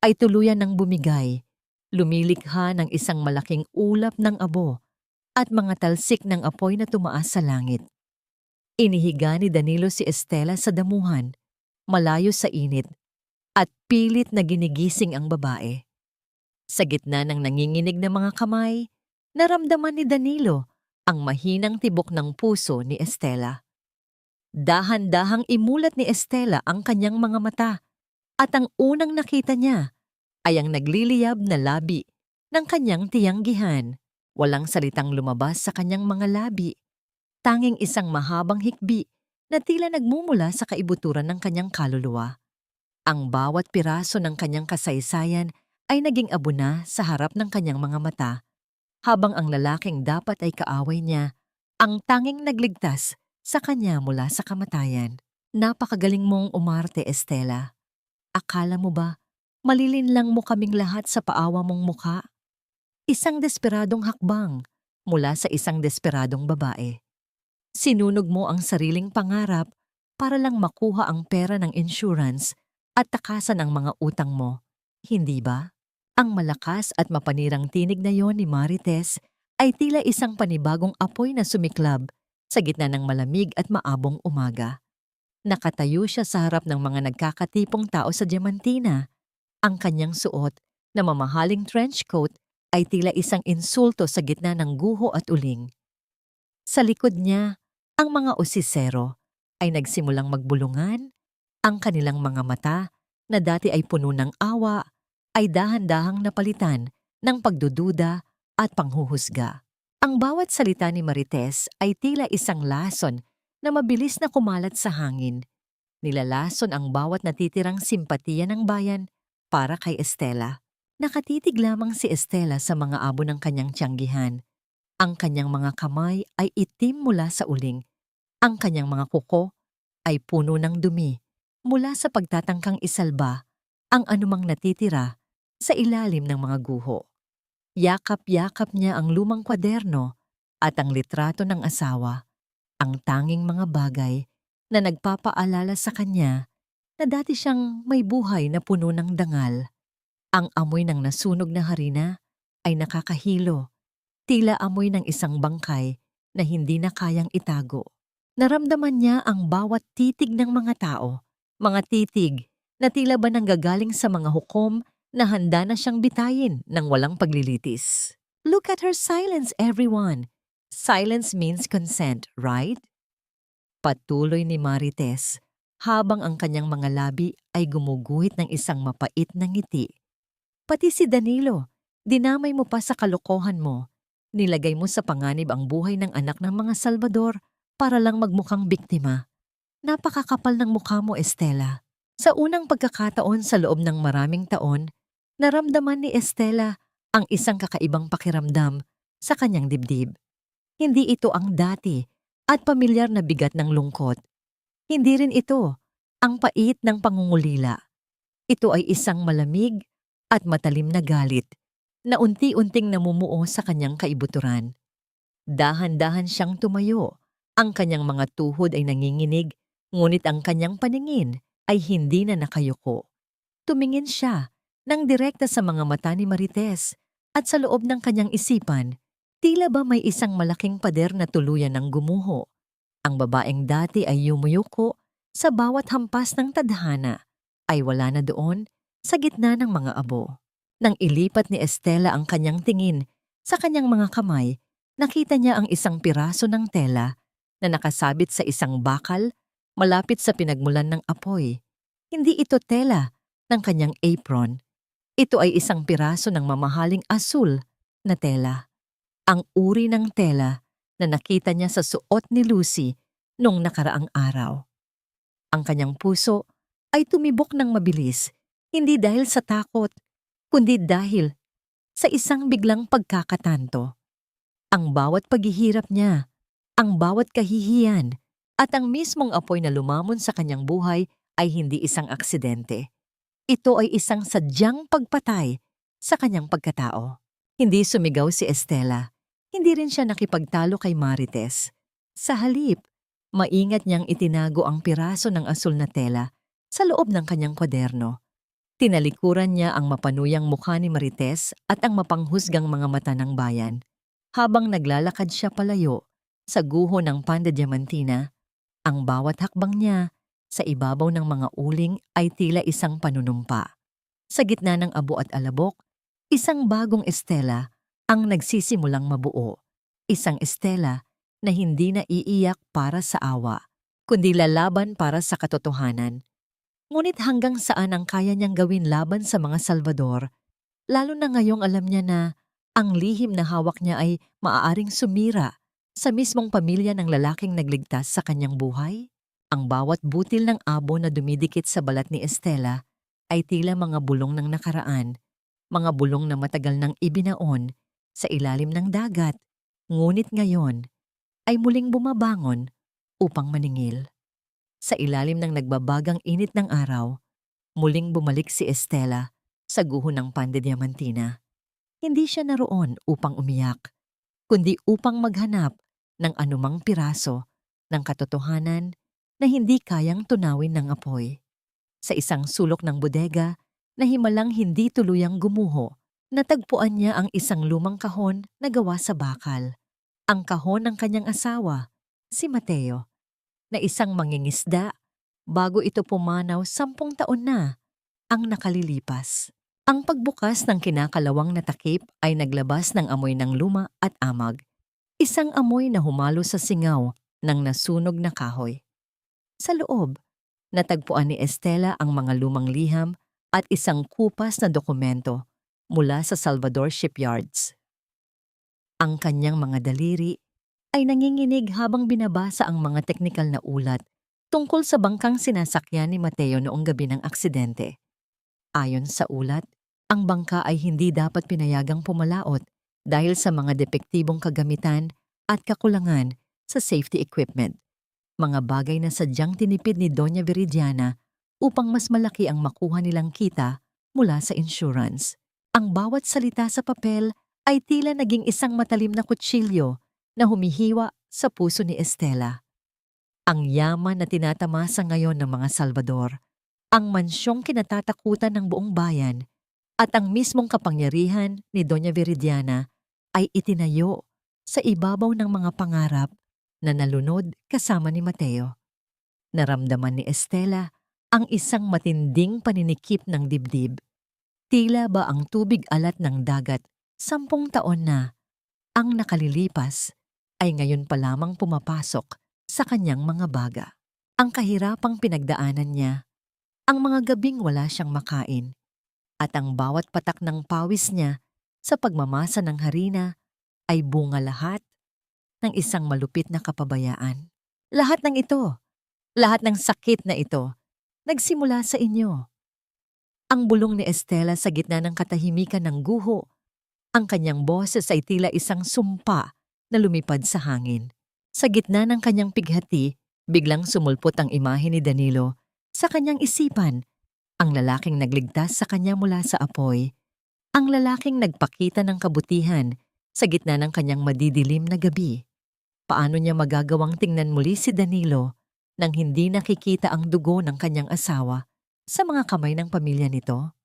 ay tuluyan ng bumigay, lumilikha ng isang malaking ulap ng abo at mga talsik ng apoy na tumaas sa langit. Inihiga ni Danilo si Estela sa damuhan, malayo sa init, at pilit na ginigising ang babae. Sa gitna ng nanginginig na mga kamay, naramdaman ni Danilo ang mahinang tibok ng puso ni Estela. Dahan-dahang imulat ni Estela ang kanyang mga mata at ang unang nakita niya ay ang nagliliyab na labi ng kanyang tiyanggihan. Walang salitang lumabas sa kanyang mga labi, tanging isang mahabang hikbi na tila nagmumula sa kaibuturan ng kanyang kaluluwa. Ang bawat piraso ng kanyang kasaysayan ay naging abo na sa harap ng kanyang mga mata, habang ang lalaking dapat ay kaaway niya, ang tanging nagligtas sa kanya mula sa kamatayan. Napakagaling mong umarte, Estela. Akala mo ba, malilinlang mo kaming lahat sa paawa mong mukha? Isang desperadong hakbang mula sa isang desperadong babae. Sinunog mo ang sariling pangarap para lang makuha ang pera ng insurance at takasan ang mga utang mo. Hindi ba? Ang malakas at mapanirang tinig na yon ni Marites ay tila isang panibagong apoy na sumiklab sa gitna ng malamig at maabong umaga. Nakatayo siya sa harap ng mga nagkakatipong tao sa Diamantina. Ang kanyang suot na mamahaling trench coat ay tila isang insulto sa gitna ng guho at uling. Sa likod niya, ang mga osisero ay nagsimulang magbulungan, ang kanilang mga mata na dati ay puno ng awa ay dahan-dahang napalitan ng pagdududa at panghuhusga. Ang bawat salita ni Marites ay tila isang lason na mabilis na kumalat sa hangin. Nilalason ang bawat natitirang simpatiya ng bayan para kay Estela. Nakatitig lamang si Estela sa mga abo ng kanyang tiyanggihan. Ang kanyang mga kamay ay itim mula sa uling. Ang kanyang mga kuko ay puno ng dumi mula sa pagtatangkang isalba ang anumang natitira sa ilalim ng mga guho. Yakap-yakap niya ang lumang kwaderno at ang litrato ng asawa, ang tanging mga bagay na nagpapaalala sa kanya na dati siyang may buhay na puno ng dangal. Ang amoy ng nasunog na harina ay nakakahilo, tila amoy ng isang bangkay na hindi na kayang itago. Naramdaman niya ang bawat titig ng mga tao, mga titig na tila ba nanggagaling sa mga hukom na handa na siyang bitayin ng walang paglilitis. Look at her silence, everyone. Silence means consent, right? Patuloy ni Marites habang ang kanyang mga labi ay gumuguhit ng isang mapait na ngiti. Pati si Danilo, dinamay mo pa sa kalokohan mo. Nilagay mo sa panganib ang buhay ng anak ng mga Salvador para lang magmukhang biktima. Napakakapal ng mukha mo, Estela. Sa unang pagkakataon sa loob ng maraming taon, naramdaman ni Estela ang isang kakaibang pakiramdam sa kanyang dibdib. Hindi ito ang dati at pamilyar na bigat ng lungkot. Hindi rin ito ang pait ng pangungulila. Ito ay isang malamig at matalim na galit na unti-unting namumuo sa kanyang kaibuturan. Dahan-dahan siyang tumayo. Ang kanyang mga tuhod ay nanginginig, ngunit ang kanyang paningin ay hindi na nakayuko. Tumingin siya nang direkta sa mga mata ni Marites at sa loob ng kanyang isipan, tila ba may isang malaking pader na tuluyan ng gumuho. Ang babaeng dati ay yumuyuko sa bawat hampas ng tadhana ay wala na doon sa gitna ng mga abo. Nang ilipat ni Estela ang kanyang tingin sa kanyang mga kamay, nakita niya ang isang piraso ng tela na nakasabit sa isang bakal malapit sa pinagmulan ng apoy. Hindi ito tela ng kanyang apron. Ito ay isang piraso ng mamahaling asul na tela. Ang uri ng tela na nakita niya sa suot ni Lucy noong nakaraang araw. Ang kanyang puso ay tumibok ng mabilis, hindi dahil sa takot, kundi dahil sa isang biglang pagkakatanto. Ang bawat paghihirap niya, ang bawat kahihiyan, at ang mismong apoy na lumamon sa kanyang buhay ay hindi isang aksidente. Ito ay isang sadyang pagpatay sa kanyang pagkatao. Hindi sumigaw si Estela. Hindi rin siya nakipagtalo kay Marites. Sa halip, maingat niyang itinago ang piraso ng asul na tela sa loob ng kanyang kwaderno. Tinalikuran niya ang mapanuyang mukha ni Marites at ang mapanghusgang mga mata ng bayan. Habang naglalakad siya palayo sa guho ng Pan de Diamantina, ang bawat hakbang niya sa ibabaw ng mga uling ay tila isang panunumpa. Sa gitna ng abo at alabok, isang bagong Estela ang nagsisimulang mabuo. Isang Estela na hindi na iiyak para sa awa, kundi lalaban para sa katotohanan. Ngunit hanggang saan ang kaya niyang gawin laban sa mga Salvador, lalo na ngayong alam niya na ang lihim na hawak niya ay maaaring sumira sa mismong pamilya ng lalaking nagligtas sa kanyang buhay? Ang bawat butil ng abo na dumidikit sa balat ni Estela ay tila mga bulong ng nakaraan, mga bulong na matagal nang ibinaon sa ilalim ng dagat, ngunit ngayon ay muling bumabangon upang maningil. Sa ilalim ng nagbabagang init ng araw, muling bumalik si Estela sa guho ng Pan de Diamantina. Hindi siya naroon upang umiyak, kundi upang maghanap ng anumang piraso ng katotohanan na hindi kayang tunawin ng apoy. Sa isang sulok ng bodega na himalang hindi tuluyang gumuho, natagpuan niya ang isang lumang kahon na gawa sa bakal. Ang kahon ng kanyang asawa, si Mateo, na isang mangingisda bago ito pumanaw 10 taon na ang nakalilipas. Ang pagbukas ng kinakalawang na takip ay naglabas ng amoy ng luma at amag. Isang amoy na humalo sa singaw ng nasunog na kahoy. Sa loob, natagpuan ni Estela ang mga lumang liham at isang kupas na dokumento mula sa Salvador Shipyards. Ang kanyang mga daliri ay nanginginig habang binabasa ang mga teknikal na ulat tungkol sa bangkang sinasakyan ni Mateo noong gabi ng aksidente. Ayon sa ulat, ang bangka ay hindi dapat pinayagang pumalaot dahil sa mga depektibong kagamitan at kakulangan sa safety equipment. Mga bagay na sadyang tinipid ni Doña Viridiana upang mas malaki ang makuha nilang kita mula sa insurance. Ang bawat salita sa papel ay tila naging isang matalim na kutsilyo na humihiwa sa puso ni Estela. Ang yaman na tinatamasa ngayon ng mga Salvador, ang mansyong kinatatakutan ng buong bayan, at ang mismong kapangyarihan ni Doña Viridiana ay itinayo sa ibabaw ng mga pangarap na nalunod kasama ni Mateo. Naramdaman ni Estela ang isang matinding paninikip ng dibdib. Tila ba ang tubig alat ng dagat 10 taon na ang nakalilipas ay ngayon pa lamang pumapasok sa kanyang mga baga. Ang kahirapang pinagdaanan niya, ang mga gabing wala siyang makain, at ang bawat patak ng pawis niya sa pagmamasa ng harina ay bunga lahat ng isang malupit na kapabayaan. Lahat ng ito, lahat ng sakit na ito, nagsimula sa inyo. Ang bulong ni Estela sa gitna ng katahimikan ng guho, ang kanyang boses ay tila isang sumpa na lumipad sa hangin. Sa gitna ng kanyang pighati, biglang sumulpot ang imahe ni Danilo sa kanyang isipan, ang lalaking nagligtas sa kanya mula sa apoy, ang lalaking nagpakita ng kabutihan sa gitna ng kanyang madidilim na gabi. Paano niya magagawang tingnan muli si Danilo nang hindi nakikita ang dugo ng kanyang asawa sa mga kamay ng pamilya nito?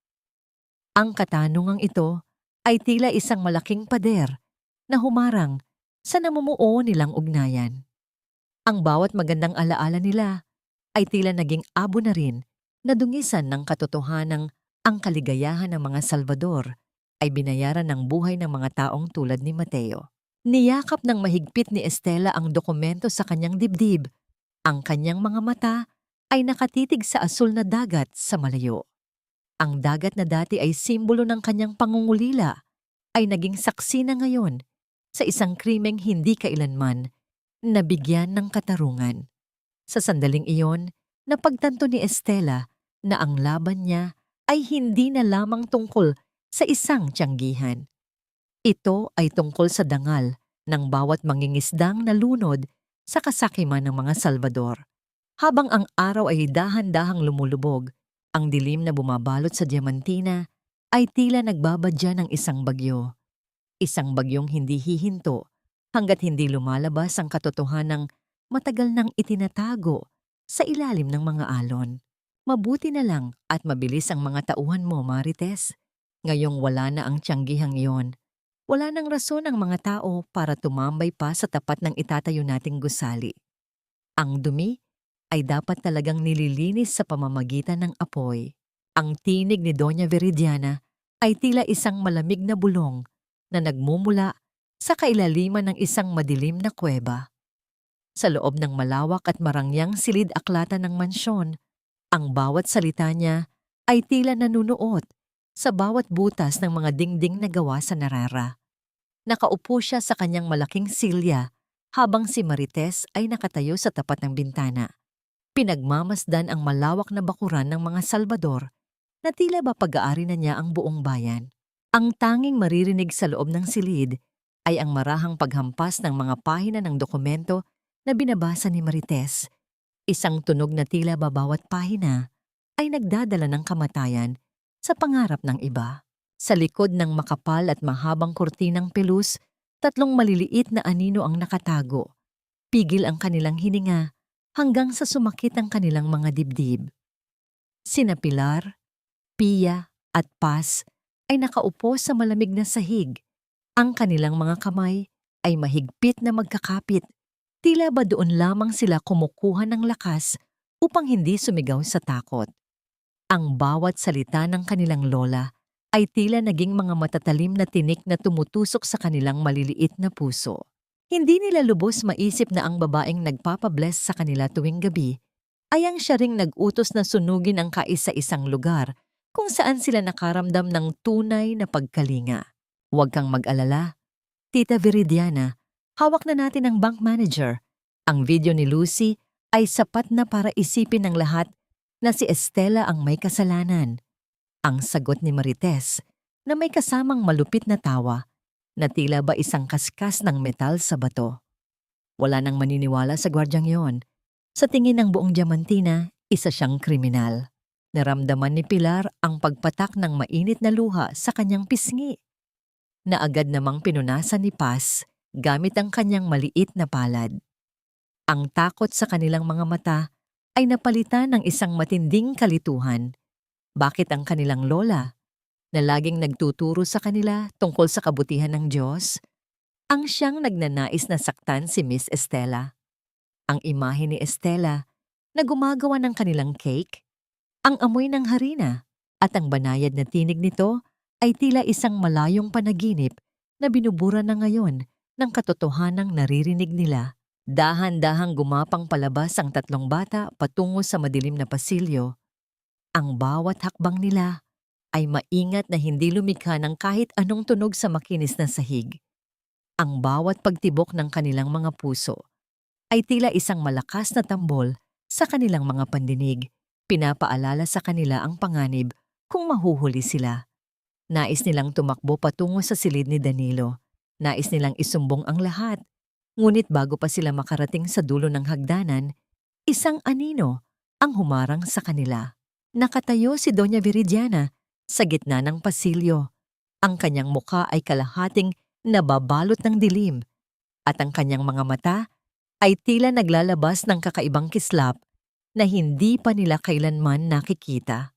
Ang katanungang ito ay tila isang malaking pader na humarang sa namumuo nilang ugnayan. Ang bawat magandang alaala nila ay tila naging abo na rin na dungisan ng katotohanang ang kaligayahan ng mga Salvador ay binayaran ng buhay ng mga taong tulad ni Mateo. Niyakap ng mahigpit ni Estela ang dokumento sa kanyang dibdib. Ang kanyang mga mata ay nakatitig sa asul na dagat sa malayo. Ang dagat na dati ay simbolo ng kanyang pangungulila ay naging saksi na ngayon sa isang krimeng hindi kailanman nabigyan ng katarungan. Sa sandaling iyon, napagtanto ni Estela na ang laban niya ay hindi na lamang tungkol sa isang tiyanggihan. Ito ay tungkol sa dangal ng bawat mangingisdang nalunod sa kasakiman ng mga Salvador. Habang ang araw ay dahan-dahang lumulubog, ang dilim na bumabalot sa Diamantina ay tila nagbabadya ng isang bagyo. Isang bagyong hindi hihinto hanggat hindi lumalabas ang katotohanang matagal nang itinatago sa ilalim ng mga alon. Mabuti na lang at mabilis ang mga tauhan mo, Marites. Ngayong wala na ang tiyanggihang iyon, wala nang rason ang mga tao para tumambay pa sa tapat ng itatayo nating gusali. Ang dumi ay dapat talagang nililinis sa pamamagitan ng apoy. Ang tinig ni Doña Viridiana ay tila isang malamig na bulong na nagmumula sa kailaliman ng isang madilim na kuweba. Sa loob ng malawak at marangyang silid-aklatan ng mansyon, ang bawat salita niya ay tila nanunuot sa bawat butas ng mga dingding na gawa sa narara. Nakaupo siya sa kanyang malaking silya habang si Marites ay nakatayo sa tapat ng bintana. Pinagmamasdan ang malawak na bakuran ng mga Salvador na tila ba pag-aari na niya ang buong bayan. Ang tanging maririnig sa loob ng silid ay ang marahang paghampas ng mga pahina ng dokumento na binabasa ni Marites. Isang tunog na tila ba bawat pahina ay nagdadala ng kamatayan sa pangarap ng iba. Sa likod ng makapal at mahabang kurtinang pelus, 3 maliliit na anino ang nakatago. Pigil ang kanilang hininga hanggang sa sumakit ang kanilang mga dibdib. Sina Pilar, Pia at Paz ay nakaupo sa malamig na sahig. Ang kanilang mga kamay ay mahigpit na magkakapit. Tila ba doon lamang sila kumukuha ng lakas upang hindi sumigaw sa takot. Ang bawat salita ng kanilang lola ay tila naging mga matatalim na tinik na tumutusok sa kanilang maliliit na puso. Hindi nila lubos maisip na ang babaeng nagpapabless sa kanila tuwing gabi ay ang siya ring nag-utos na sunugin ang kaisa-isang lugar kung saan sila nakaramdam ng tunay na pagkalinga. Huwag kang mag-alala, Tita Viridiana, hawak na natin ang bank manager. Ang video ni Lucy ay sapat na para isipin ng lahat na si Estela ang may kasalanan. Ang sagot ni Marites na may kasamang malupit na tawa na tila ba isang kaskas ng metal sa bato. Wala nang maniniwala sa gwardyang yon. Sa tingin ng buong Diamantina, isa siyang kriminal. Naramdaman ni Pilar ang pagpatak ng mainit na luha sa kanyang pisngi, na agad namang pinunasan ni Paz gamit ang kanyang maliit na palad. Ang takot sa kanilang mga mata ay napalitan ng isang matinding kalituhan. Bakit ang kanilang lola, na laging nagtuturo sa kanila tungkol sa kabutihan ng Diyos, ang siyang nagnanais na saktan si Miss Estela? Ang imahe ni Estela na gumagawa ng kanilang cake, ang amoy ng harina, at ang banayad na tinig nito ay tila isang malayong panaginip na binubura na ngayon ng katotohanang naririnig nila. Dahan-dahang gumapang palabas ang tatlong bata patungo sa madilim na pasilyo. Ang bawat hakbang nila ay maingat na hindi lumikha ng kahit anong tunog sa makinis na sahig. Ang bawat pagtibok ng kanilang mga puso ay tila isang malakas na tambol sa kanilang mga pandinig. Pinapaalala sa kanila ang panganib kung mahuhuli sila. Nais nilang tumakbo patungo sa silid ni Danilo. Nais nilang isumbong ang lahat. Ngunit bago pa sila makarating sa dulo ng hagdanan, isang anino ang humarang sa kanila. Nakatayo si Doña Viridiana sa gitna ng pasilyo. Ang kanyang muka ay kalahating nababalot ng dilim at ang kanyang mga mata ay tila naglalabas ng kakaibang kislap na hindi pa nila kailanman nakikita.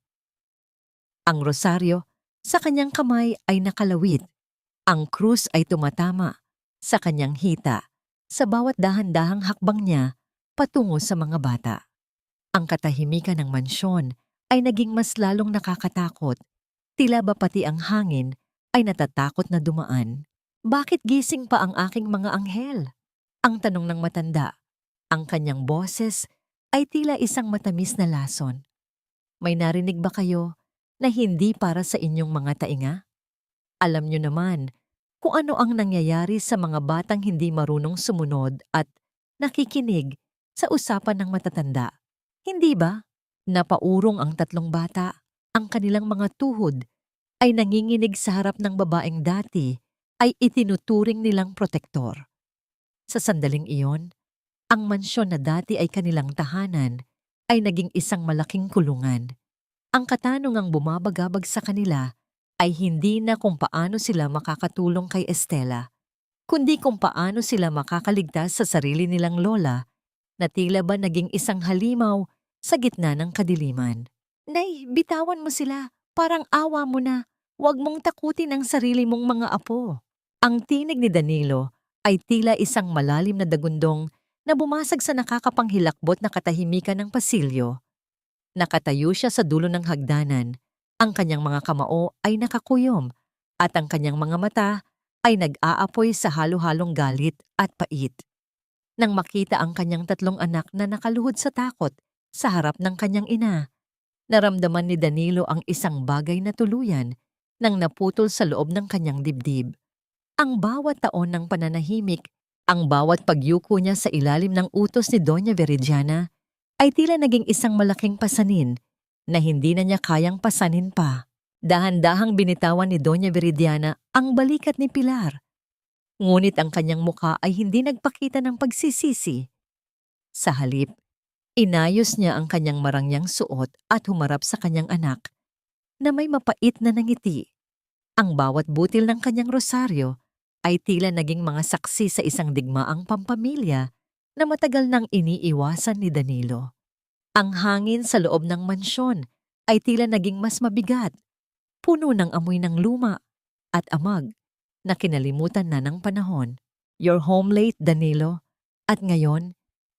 Ang rosaryo sa kanyang kamay ay nakalawit. Ang krus ay tumatama sa kanyang hita sa bawat dahan-dahang hakbang niya patungo sa mga bata. Ang katahimikan ng mansyon ay naging mas lalong nakakatakot. Tila ba pati ang hangin ay natatakot na dumaan. Bakit gising pa ang aking mga anghel? Ang tanong ng matanda. Ang kanyang boses ay tila isang matamis na lason. May narinig ba kayo na hindi para sa inyong mga tainga? Alam niyo naman kung ano ang nangyayari sa mga batang hindi marunong sumunod at nakikinig sa usapan ng matatanda. Hindi ba? Napaurong ang tatlong bata. Ang kanilang mga tuhod ay nanginginig sa harap ng babaeng dati ay itinuturing nilang protektor. Sa sandaling iyon, ang mansyon na dati ay kanilang tahanan ay naging isang malaking kulungan. Ang katanungang bumabagabag sa kanila ay hindi na kung paano sila makakatulong kay Estela, kundi kung paano sila makakaligtas sa sarili nilang lola na tila ba naging isang halimaw sa gitna ng kadiliman. Nay, bitawan mo sila. Parang awa mo na. Huwag mong takutin ang sarili mong mga apo. Ang tinig ni Danilo ay tila isang malalim na dagundong na bumasag sa nakakapanghilakbot na katahimikan ng pasilyo. Nakatayo siya sa dulo ng hagdanan. Ang kanyang mga kamao ay nakakuyom at ang kanyang mga mata ay nag-aapoy sa halo-halong galit at pait. Nang makita ang kanyang tatlong anak na nakaluhod sa takot sa harap ng kanyang ina, naramdaman ni Danilo ang isang bagay na tuluyan nang naputol sa loob ng kanyang dibdib. Ang bawat taon ng pananahimik, ang bawat pagyuko niya sa ilalim ng utos ni Doña Viridiana ay tila naging isang malaking pasanin na hindi na niya kayang pasanin pa. Dahan-dahang binitawan ni Doña Viridiana ang balikat ni Pilar. Ngunit ang kanyang mukha ay hindi nagpakita ng pagsisisi. Sa halip, inayos niya ang kanyang marangyang suot at humarap sa kanyang anak na may mapait na nangiti. Ang bawat butil ng kanyang rosaryo ay tila naging mga saksi sa isang digmaang pampamilya na matagal nang iniiwasan ni Danilo. Ang hangin sa loob ng mansyon ay tila naging mas mabigat, puno ng amoy ng luma at amag na kinalimutan na ng panahon. You're home late, Danilo. At ngayon,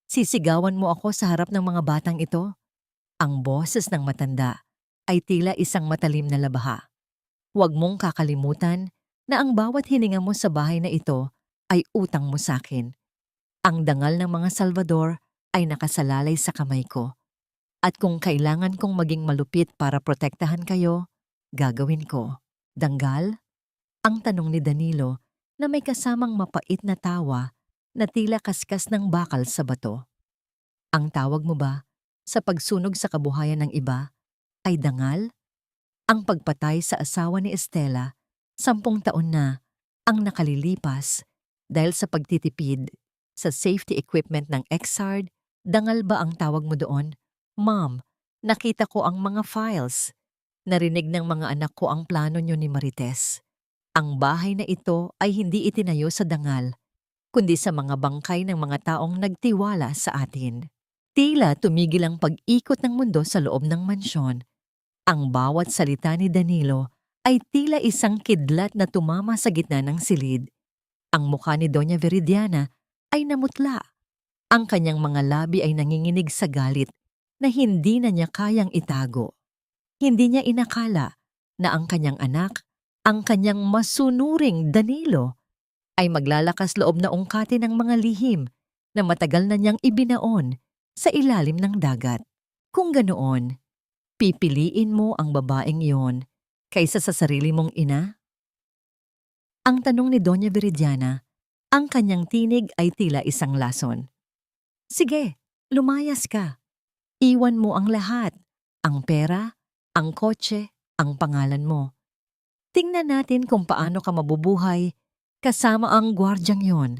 sisigawan mo ako sa harap ng mga batang ito? Ang boses ng matanda ay tila isang matalim na labaha. Huwag mong kakalimutan na ang bawat hininga mo sa bahay na ito ay utang mo sa akin. Ang dangal ng mga Salvador ay nakasalalay sa kamay ko. At kung kailangan kong maging malupit para protektahan kayo, gagawin ko. Danggal? Ang tanong ni Danilo na may kasamang mapait na tawa na tila kaskas ng bakal sa bato. Ang tawag mo ba sa pagsunog sa kabuhayan ng iba ay dangal? Ang pagpatay sa asawa ni Estela, 10 taon na ang nakalilipas dahil sa pagtitipid sa safety equipment ng Exard, dangal ba ang tawag mo doon? Ma'am, Nakita ko ang mga files. Narinig ng mga anak ko ang plano niyo ni Marites. Ang bahay na ito ay hindi itinayo sa dangal, kundi sa mga bangkay ng mga taong nagtiwala sa atin. Tila tumigil ang pag-ikot ng mundo sa loob ng mansyon. Ang bawat salita ni Danilo ay tila isang kidlat na tumama sa gitna ng silid. Ang mukha ni Doña Veridiana ay namutla. Ang kanyang mga labi ay nanginginig sa galit na hindi na niya kayang itago. Hindi niya inakala na ang kanyang anak, ang kanyang masunuring Danilo, ay maglalakas loob na ungkatin ng mga lihim na matagal na niyang ibinaon sa ilalim ng dagat. Kung ganoon, pipiliin mo ang babaeng iyon kaysa sa sarili mong ina? Ang tanong ni Doña Veridiana, ang kanyang tinig ay tila isang lason. Sige, lumayas ka. Iwan mo ang lahat, ang pera, ang kotse, ang pangalan mo. Tingnan natin kung paano ka mabubuhay kasama ang gwardyang yon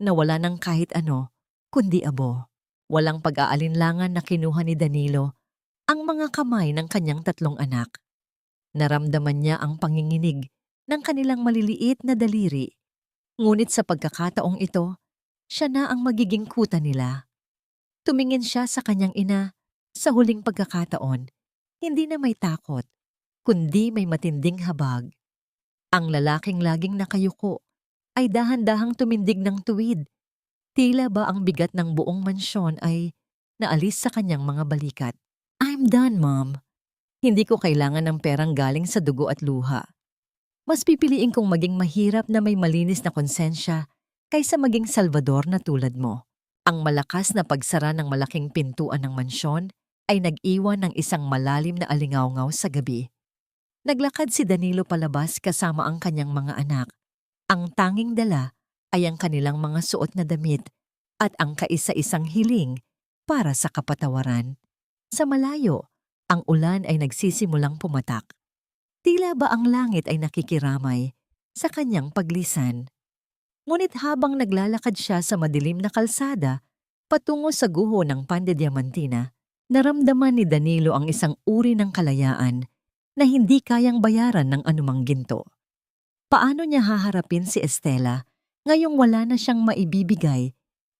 na wala ng kahit ano, kundi abo. Walang pag-aalinlangan na kinuha ni Danilo ang mga kamay ng kanyang 3 anak. Naramdaman niya ang panginginig ng kanilang maliliit na daliri. Ngunit sa pagkakataong ito, siya na ang magiging kuta nila. Tumingin siya sa kanyang ina sa huling pagkakataon, hindi na may takot, kundi may matinding habag. Ang lalaking laging nakayuko ay dahan-dahang tumindig ng tuwid. Tila ba ang bigat ng buong mansyon ay naalis sa kanyang mga balikat. I'm done, Mom. Hindi ko kailangan ng perang galing sa dugo at luha. Mas pipiliin kong maging mahirap na may malinis na konsensya kaysa maging salvador na tulad mo. Ang malakas na pagsara ng malaking pintuan ng mansyon ay nag-iwan ng isang malalim na alingawngaw sa gabi. Naglakad si Danilo palabas kasama ang kanyang mga anak. Ang tanging dala ay ang kanilang mga suot na damit at ang kaisa-isang hiling para sa kapatawaran. Sa malayo, ang ulan ay nagsisimulang pumatak. Tila ba ang langit ay nakikiramay sa kanyang paglisan. Ngunit habang naglalakad siya sa madilim na kalsada patungo sa guho ng Pan de Diamantina, naramdaman ni Danilo ang isang uri ng kalayaan na hindi kayang bayaran ng anumang ginto. Paano niya haharapin si Estela ngayong wala na siyang maibibigay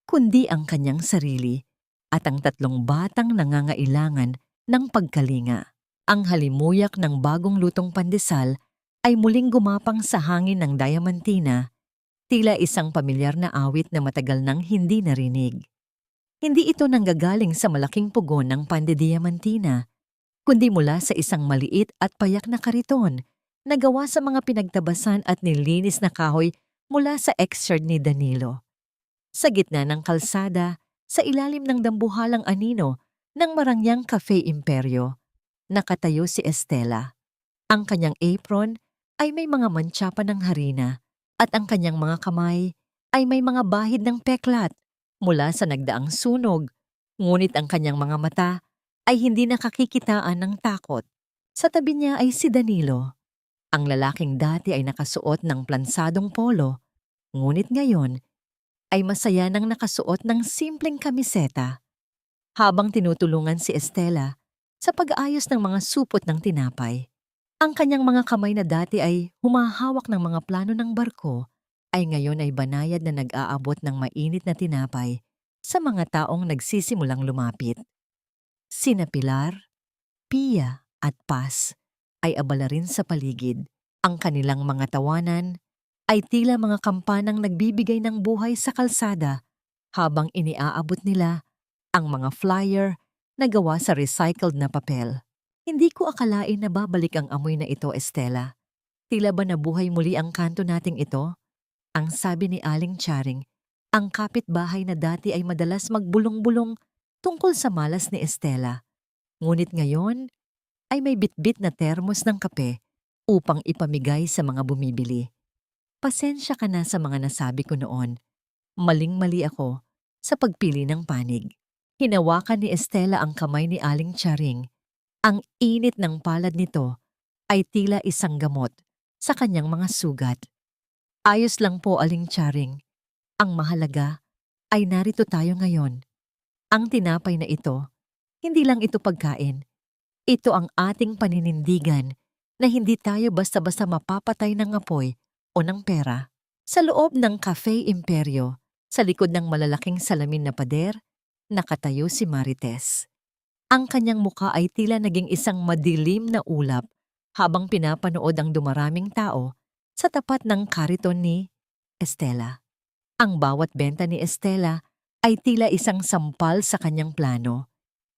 kundi ang kanyang sarili at ang 3 batang nangangailangan ng pagkalinga? Ang halimuyak ng bagong lutong pandesal ay muling gumapang sa hangin ng Diamantina, tila isang pamilyar na awit na matagal nang hindi narinig. Hindi ito nanggagaling sa malaking pugon ng Pan de Diamantina, kundi mula sa isang maliit at payak na kariton na gawa sa mga pinagtabasan at nilinis na kahoy mula sa exerd ni Danilo. Sa gitna ng kalsada, sa ilalim ng dambuhalang anino ng marangyang Cafe Imperio, nakatayo si Estela. Ang kanyang apron ay may mga mantsa pa ng harina at ang kanyang mga kamay ay may mga bahid ng peklat mula sa nagdaang sunog, ngunit ang kanyang mga mata ay hindi nakakikitaan ng takot. Sa tabi niya ay si Danilo. Ang lalaking dati ay nakasuot ng plansadong polo, ngunit ngayon ay masaya nang nakasuot ng simpleng kamiseta. Habang tinutulungan si Estela sa pag-aayos ng mga supot ng tinapay, ang kanyang mga kamay na dati ay humahawak ng mga plano ng barko ay ngayon ay banayad na nag-aabot ng mainit na tinapay sa mga taong nagsisimulang lumapit. Sina Pilar, Pia at Paz ay abala rin sa paligid. Ang kanilang mga tawanan ay tila mga kampanang nagbibigay ng buhay sa kalsada habang iniaabot nila ang mga flyer na gawa sa recycled na papel. Hindi ko akalain na babalik ang amoy na ito, Estela. Tila ba nabuhay muli ang kanto nating ito? Ang sabi ni Aling Charing, ang kapitbahay na dati ay madalas magbulong-bulong tungkol sa malas ni Estela. Ngunit ngayon ay may bitbit na termos ng kape upang ipamigay sa mga bumibili. Pasensya ka na sa mga nasabi ko noon. Maling-mali ako sa pagpili ng panig. Hinawakan ni Estela ang kamay ni Aling Charing. Ang init ng palad nito ay tila isang gamot sa kanyang mga sugat. Ayos lang po, Aling Charing. Ang mahalaga ay narito tayo ngayon. Ang tinapay na ito, hindi lang ito pagkain, Ito ang ating paninindigan na hindi tayo basta-basta mapapatay ng apoy o ng pera. Sa loob ng Cafe Imperio, sa likod ng malalaking salamin na pader, nakatayo si Marites. Ang kanyang muka ay tila naging isang madilim na ulap habang pinapanood ang dumaraming tao sa tapat ng kariton ni Estela. Ang bawat benta ni Estela ay tila isang sampal sa kanyang plano.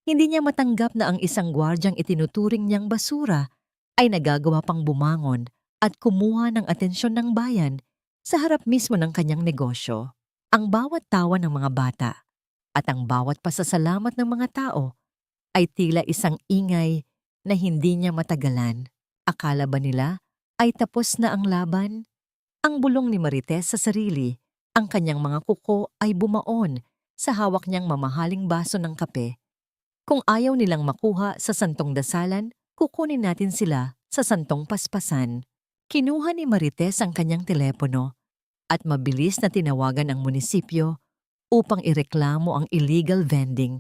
Hindi niya matanggap na ang isang gwardyang itinuturing niyang basura ay nagagawa pang bumangon at kumuha ng atensyon ng bayan sa harap mismo ng kanyang negosyo. Ang bawat tawa ng mga bata at ang bawat pasasalamat ng mga tao ay tila isang ingay na hindi niya matagalan. Akala ba nila ay tapos na ang laban? Ang bulong ni Marites sa sarili, ang kanyang mga kuko ay bumaon sa hawak niyang mamahaling baso ng kape. Kung ayaw nilang makuha sa santong dasalan, kukunin natin sila sa santong paspasan. Kinuha ni Marites ang kanyang telepono at mabilis na tinawagan ang munisipyo upang ireklamo ang illegal vending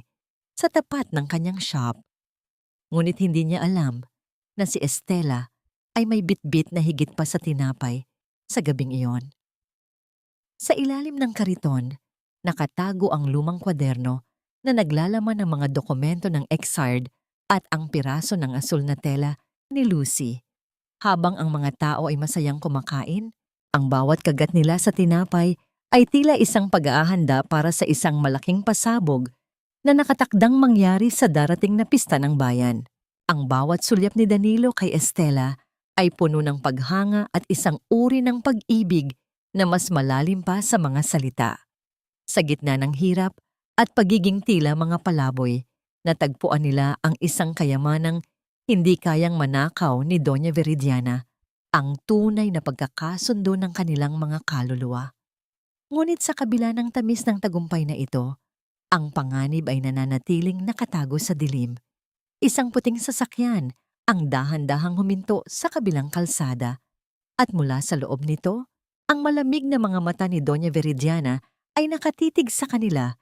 sa tapat ng kanyang shop. Ngunit hindi niya alam na si Estela ay may bitbit na higit pa sa tinapay sa gabing iyon. Sa ilalim ng kariton, nakatago ang lumang kwaderno na naglalaman ng mga dokumento ng exard at ang piraso ng asul na tela ni Lucy. Habang ang mga tao ay masayang kumakain, ang bawat kagat nila sa tinapay ay tila isang pag-aahanda para sa isang malaking pasabog na nakatakdang mangyari sa darating na pista ng bayan. Ang bawat sulyap ni Danilo kay Estela ay puno ng paghanga at isang uri ng pag-ibig na mas malalim pa sa mga salita. Sa gitna ng hirap at pagiging tila mga palaboy, natagpuan nila ang isang kayamanang hindi kayang manakaw ni Doña Viridiana, ang tunay na pagkakasundo ng kanilang mga kaluluwa. Ngunit sa kabila ng tamis ng tagumpay na ito, ang panganib ay nananatiling nakatago sa dilim. Isang puting sasakyan ang dahan-dahang huminto sa kabilang kalsada at mula sa loob nito, ang malamig na mga mata ni Doña Viridiana ay nakatitig sa kanila,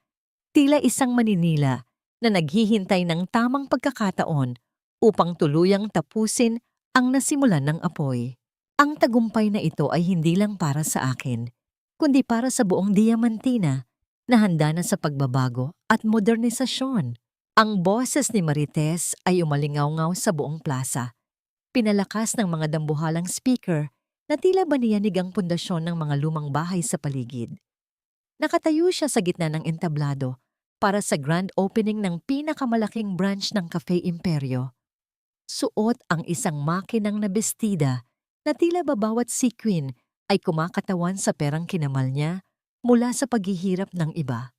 tila isang maninila na naghihintay ng tamang pagkakataon upang tuluyang tapusin ang nasimulan ng apoy. Ang tagumpay na ito ay hindi lang para sa akin, kundi para sa buong Diamantina na handa na sa pagbabago at modernisasyon. Ang boses ni Marites ay umalingaw-ngaw sa buong plaza. Pinalakas ng mga dambuhalang speaker na tila baniyanig ang pundasyon ng mga lumang bahay sa paligid. Nakatayo siya sa gitna ng entablado para sa grand opening ng pinakamalaking branch ng Cafe Imperio. Suot ang isang makinang na bestida na tila babawat sequin ay kumakatawan sa perang kinamal niya mula sa paghihirap ng iba.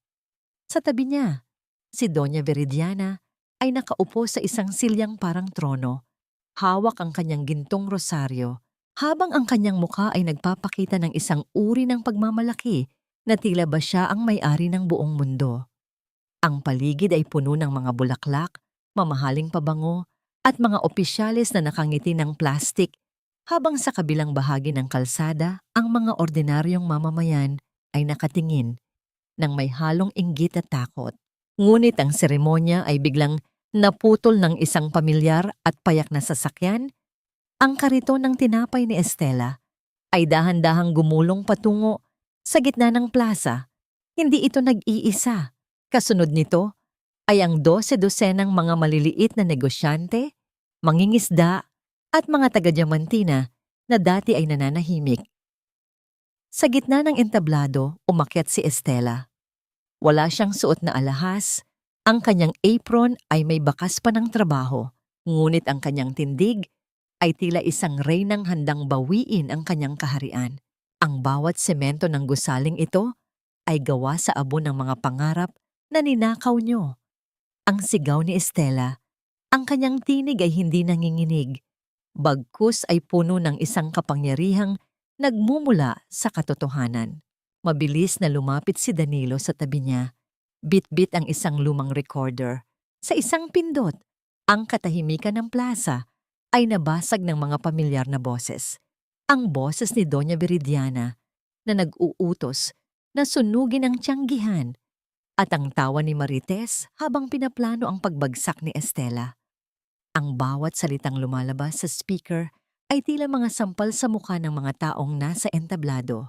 Sa tabi niya, si Doña Viridiana ay nakaupo sa isang silyang parang trono, hawak ang kanyang gintong rosaryo, habang ang kanyang mukha ay nagpapakita ng isang uri ng pagmamalaki na tila ba siya ang may-ari ng buong mundo. Ang paligid ay puno ng mga bulaklak, mamahaling pabango, at mga opisyales na nakangiti ng plastik, habang sa kabilang bahagi ng kalsada, ang mga ordinaryong mamamayan ay nakatingin ng may halong inggit at takot. Ngunit ang seremonya ay biglang naputol ng isang pamilyar at payak na sasakyan. Ang kariton ng tinapay ni Estela ay dahan-dahang gumulong patungo sa gitna ng plaza. Hindi ito nag-iisa. Kasunod nito ay ang 12-dosenang mga maliliit na negosyante, mangingisda at mga taga-Diamantina na dati ay nananahimik. Sa gitna ng entablado, umakyat si Estela. Wala siyang suot na alahas, ang kanyang apron ay may bakas pa ng trabaho, ngunit ang kanyang tindig ay tila isang reynang handang bawiin ang kanyang kaharian. Ang bawat semento ng gusaling ito ay gawa sa abo ng mga pangarap na ninakaw niyo. Ang sigaw ni Estela, ang kanyang tinig ay hindi nanginginig, bagkus ay puno ng isang kapangyarihang nagmumula sa katotohanan. Mabilis na lumapit si Danilo sa tabi niya. Bit-bit ang isang lumang recorder. Sa isang pindot, ang katahimikan ng plaza ay nabasag ng mga pamilyar na boses. Ang boses ni Doña Viridiana na nag-uutos na sunugin ang tiyanggihan at ang tawa ni Marites habang pinaplano ang pagbagsak ni Estela. Ang bawat salitang lumalabas sa speaker ay tila mga sampal sa mukha ng mga taong nasa entablado.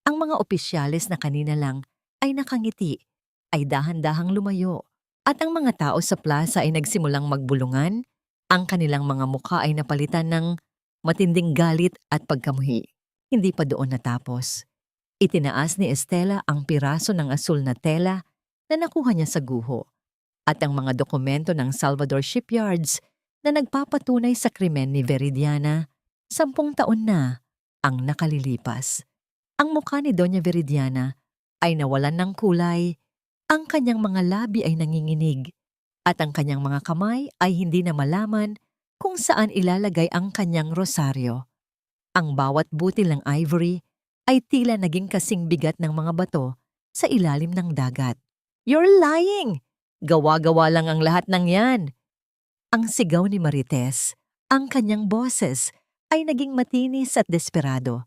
Ang mga opisyales na kanina lang ay nakangiti, ay dahan-dahang lumayo, at ang mga tao sa plaza ay nagsimulang magbulungan, ang kanilang mga mukha ay napalitan ng matinding galit at pagkamuhi. Hindi pa doon natapos. Itinaas ni Estela ang piraso ng asul na tela na nakuha niya sa guho at ang mga dokumento ng Salvador Shipyards na nagpapatunay sa krimen ni Veridiana. 10 taon na ang nakalilipas. Ang mukha ni Doña Veridiana ay nawalan ng kulay, ang kanyang mga labi ay nanginginig, at ang kanyang mga kamay ay hindi na malaman kung saan ilalagay ang kanyang rosaryo. Ang bawat butil ng ivory ay tila naging kasing bigat ng mga bato sa ilalim ng dagat. "You're lying! Gawa-gawa lang ang lahat ng yan!" Ang sigaw ni Marites, ang kanyang boses, ay naging matinis at desperado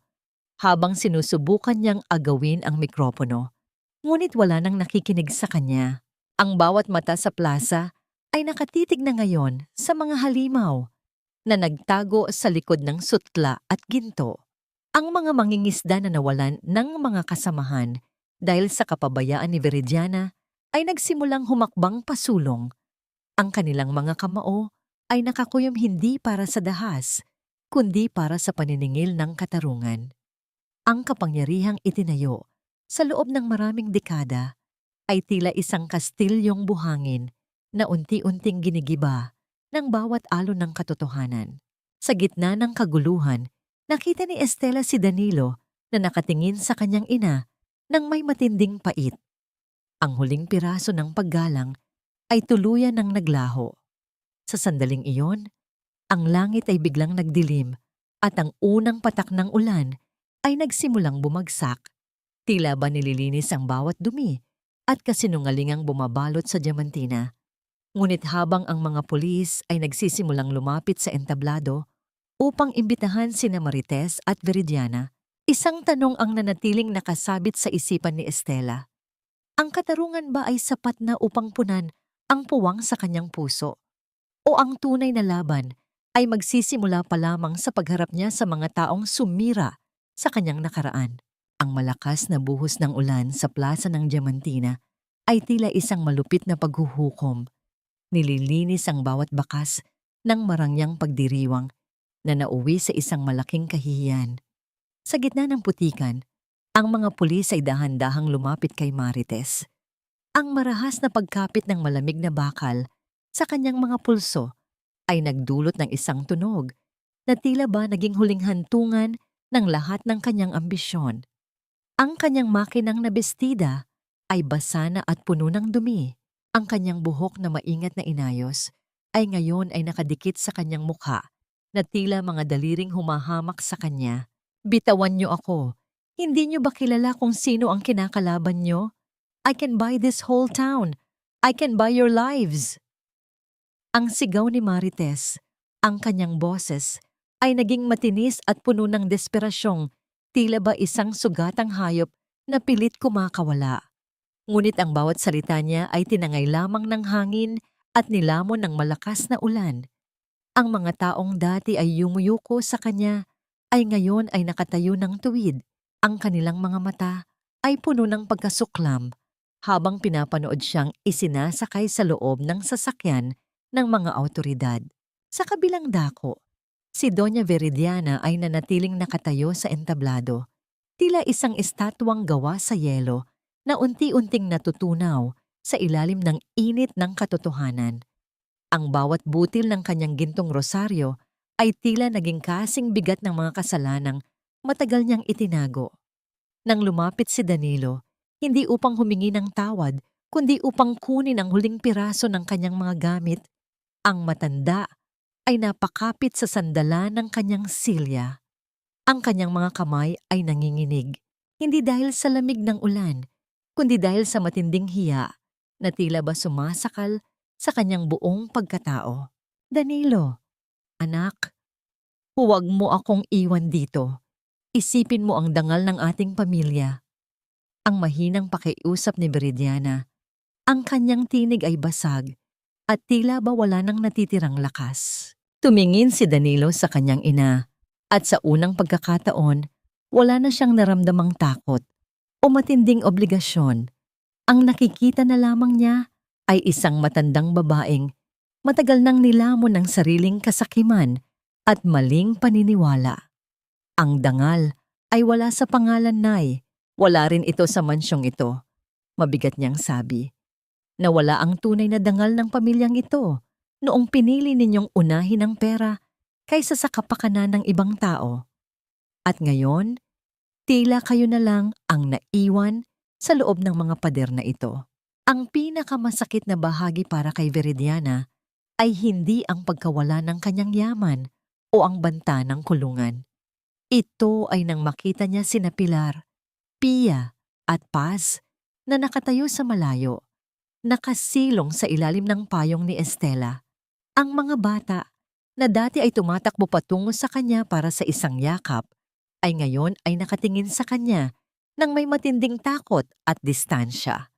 habang sinusubukan niyang agawin ang mikropono. Ngunit wala nang nakikinig sa kanya. Ang bawat mata sa plaza ay nakatitig na ngayon sa mga halimaw na nagtago sa likod ng sutla at ginto. Ang mga mangingisda na nawalan ng mga kasamahan dahil sa kapabayaan ni Veridiana ay nagsimulang humakbang pasulong. Ang kanilang mga kamao ay nakakuyom hindi para sa dahas, kundi para sa paniningil ng katarungan. Ang kapangyarihang itinayo sa loob ng maraming dekada ay tila isang kastilyong buhangin na unti-unting ginigiba ng bawat alon ng katotohanan. Sa gitna ng kaguluhan, nakita ni Estela si Danilo na nakatingin sa kanyang ina ng may matinding pait. Ang huling piraso ng paggalang ay tuluyan ng naglaho. Sa sandaling iyon, ang langit ay biglang nagdilim at ang unang patak ng ulan ay nagsimulang bumagsak. Tila ba nililinis ang bawat dumi at kasinungalingang bumabalot sa Diamantina. Ngunit habang ang mga pulis ay nagsisimulang lumapit sa entablado upang imbitahan sina Marites at Veridiana, isang tanong ang nanatiling nakasabit sa isipan ni Estela. Ang katarungan ba ay sapat na upang punan ang puwang sa kanyang puso? O ang tunay na laban ay magsisimula pa lamang sa pagharap niya sa mga taong sumira sa kanyang nakaraan? Ang malakas na buhos ng ulan sa plaza ng Diamantina ay tila isang malupit na paghuhukom. Nililinis ang bawat bakas ng marangyang pagdiriwang na nauwi sa isang malaking kahihiyan. Sa gitna ng putikan, ang mga pulis ay dahan-dahang lumapit kay Marites. Ang marahas na pagkapit ng malamig na bakal sa kanyang mga pulso ay nagdulot ng isang tunog na tila ba naging huling hantungan ng lahat ng kanyang ambisyon. Ang kanyang makinang na bestida ay basa na at puno ng dumi. Ang kanyang buhok na maingat na inayos ay ngayon ay nakadikit sa kanyang mukha na tila mga daliring humahamak sa kanya. "Bitawan niyo ako. Hindi niyo ba kilala kung sino ang kinakalaban niyo? I can buy this whole town. I can buy your lives." Ang sigaw ni Marites, ang kanyang boses, ay naging matinis at puno ng desperasyong tila ba isang sugatang hayop na pilit kumakawala. Ngunit ang bawat salita niya ay tinangay lamang ng hangin at nilamon ng malakas na ulan. Ang mga taong dati ay yumuyuko sa kanya ay ngayon ay nakatayo ng tuwid. Ang kanilang mga mata ay puno ng pagkasuklam habang pinapanood siyang isinasakay sa loob ng sasakyan ng mga awtoridad. Sa kabilang dako, si Doña Veridiana ay nanatiling nakatayo sa entablado, tila isang estatwang gawa sa yelo na unti-unting natutunaw sa ilalim ng init ng katotohanan. Ang bawat butil ng kanyang gintong rosaryo ay tila naging kasing bigat ng mga kasalanang matagal niyang itinago. Nang lumapit si Danilo, hindi upang humingi ng tawad, kundi upang kunin ang huling piraso ng kanyang mga gamit, ang matanda ay napakapit sa sandalan ng kanyang silya. Ang kanyang mga kamay ay nanginginig, hindi dahil sa lamig ng ulan, kundi dahil sa matinding hiya na tila ba sumasakal sa kanyang buong pagkatao. "Danilo, anak, huwag mo akong iwan dito. Isipin mo ang dangal ng ating pamilya." Ang mahinang pakiusap ni Veridiana. Ang kanyang tinig ay basag, at tila ba wala nang natitirang lakas. Tumingin si Danilo sa kanyang ina at sa unang pagkakataon, wala na siyang naramdamang takot o matinding obligasyon. Ang nakikita na lamang niya ay isang matandang babaeng matagal nang nilamon ng sariling kasakiman at maling paniniwala. Ang dangal ay wala sa pangalan, Nay. Wala rin ito sa mansyong ito. Mabigat niyang sabi. Nawala ang tunay na dangal ng pamilyang ito noong pinili ninyong unahin ang pera kaysa sa kapakanan ng ibang tao. At ngayon, tila kayo na lang ang naiwan sa loob ng mga pader na ito. Ang pinakamasakit na bahagi para kay Viridiana ay hindi ang pagkawala ng kanyang yaman o ang banta ng kulungan. Ito ay nang makita niya sina Pilar, Pia at Paz na nakatayo sa malayo, nakasilong sa ilalim ng payong ni Estela. Ang mga bata na dati ay tumatakbo patungo sa kanya para sa isang yakap, ay ngayon ay nakatingin sa kanya nang may matinding takot at distansya.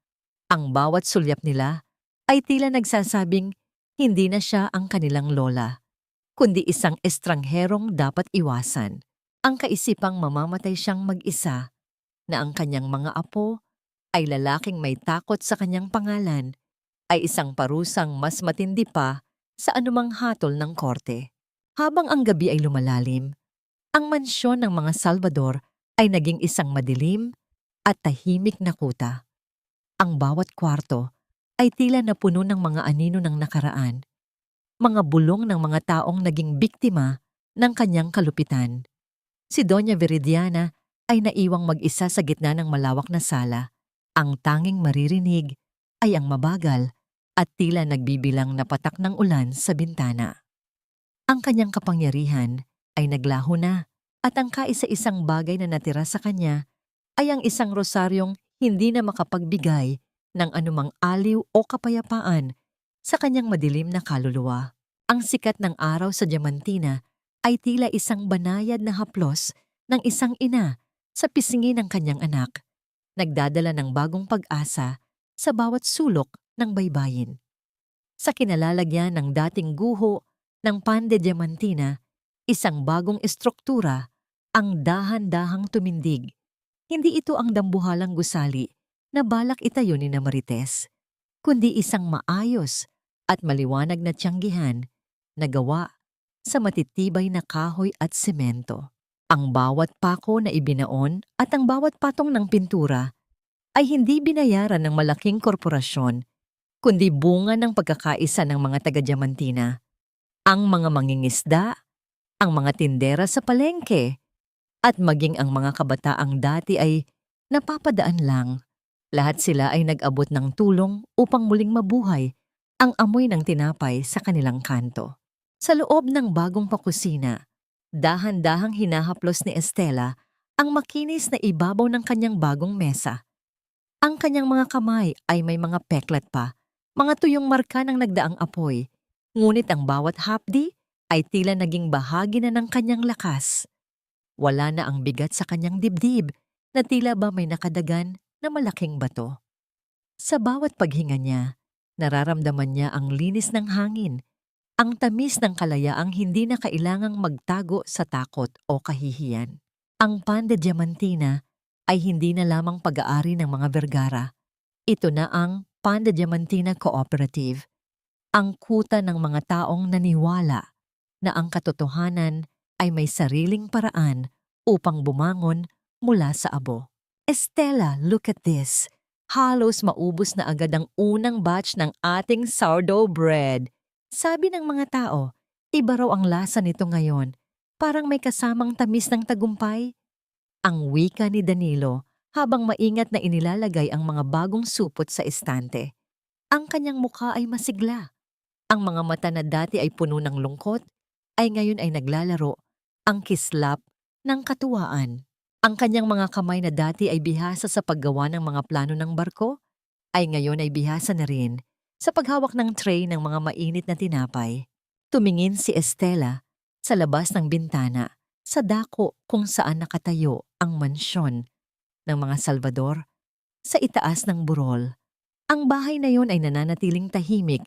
Ang bawat sulyap nila ay tila nagsasabing hindi na siya ang kanilang lola, kundi isang estrangherong dapat iwasan. Ang kaisipang mamamatay siyang mag-isa, na ang kanyang mga apo ay lalaking may takot sa kanyang pangalan, ay isang parusang mas matindi pa sa anumang hatol ng korte. Habang ang gabi ay lumalalim, ang mansyon ng mga Salvador ay naging isang madilim at tahimik na kuta. Ang bawat kwarto ay tila napuno ng mga anino ng nakaraan, mga bulong ng mga taong naging biktima ng kanyang kalupitan. Si Doña Viridiana ay naiwang mag-isa sa gitna ng malawak na sala. Ang tanging maririnig ay ang mabagal at tila nagbibilang na patak ng ulan sa bintana. Ang kanyang kapangyarihan ay naglaho na at ang kaisa-isang bagay na natira sa kanya ay ang isang rosaryong hindi na makapagbigay ng anumang aliw o kapayapaan sa kanyang madilim na kaluluwa. Ang sikat ng araw sa Diamantina ay tila isang banayad na haplos ng isang ina sa pisngi ng kanyang anak, nagdadala ng bagong pag-asa sa bawat sulok ng baybayin. Sa kinalalagyan ng dating guho ng Pan de Diamantina, isang bagong estruktura ang dahan-dahang tumindig. Hindi ito ang dambuhalang gusali na balak itayo ni Marites, kundi isang maayos at maliwanag na tiyanggihan na gawa sa matitibay na kahoy at semento. Ang bawat pako na ibinaon at ang bawat patong ng pintura ay hindi binayaran ng malaking korporasyon, kundi bunga ng pagkakaisa ng mga taga-Diamantina. Ang mga mangingisda, ang mga tindera sa palengke, at maging ang mga kabataang dati ay napapadaan lang. Lahat sila ay nag-abot ng tulong upang muling mabuhay ang amoy ng tinapay sa kanilang kanto. Sa loob ng bagong pakusina, dahan-dahang hinahaplos ni Estela ang makinis na ibabaw ng kanyang bagong mesa. Ang kanyang mga kamay ay may mga peklat pa, mga tuyong marka ng nagdaang apoy, ngunit ang bawat hapdi ay tila naging bahagi na ng kanyang lakas. Wala na ang bigat sa kanyang dibdib na tila ba may nakadagan na malaking bato. Sa bawat paghinga niya, nararamdaman niya ang linis ng hangin, ang tamis ng kalayaang hindi na kailangang magtago sa takot o kahihiyan. Ang Pan de Diamantina ay hindi na lamang pag-aari ng mga Vergara. Ito na ang Pan de Diamantina Cooperative, ang kuta ng mga taong naniwala na ang katotohanan ay may sariling paraan upang bumangon mula sa abo. Estela, look at this. Halos maubos na agad ang unang batch ng ating sourdough bread. Sabi ng mga tao, iba raw ang lasa nito ngayon. Parang may kasamang tamis ng tagumpay. Ang wika ni Danilo habang maingat na inilalagay ang mga bagong supot sa estante. Ang kanyang mukha ay masigla. Ang mga mata na dati ay puno ng lungkot ay ngayon ay naglalaro ang kislap ng katuwaan. Ang kanyang mga kamay na dati ay bihasa sa paggawa ng mga plano ng barko ay ngayon ay bihasa na rin sa paghawak ng tray ng mga mainit na tinapay. Tumingin si Estela sa labas ng bintana sa dako kung saan nakatayo ang mansyon ng mga Salvador sa itaas ng burol. Ang bahay na yon ay nananatiling tahimik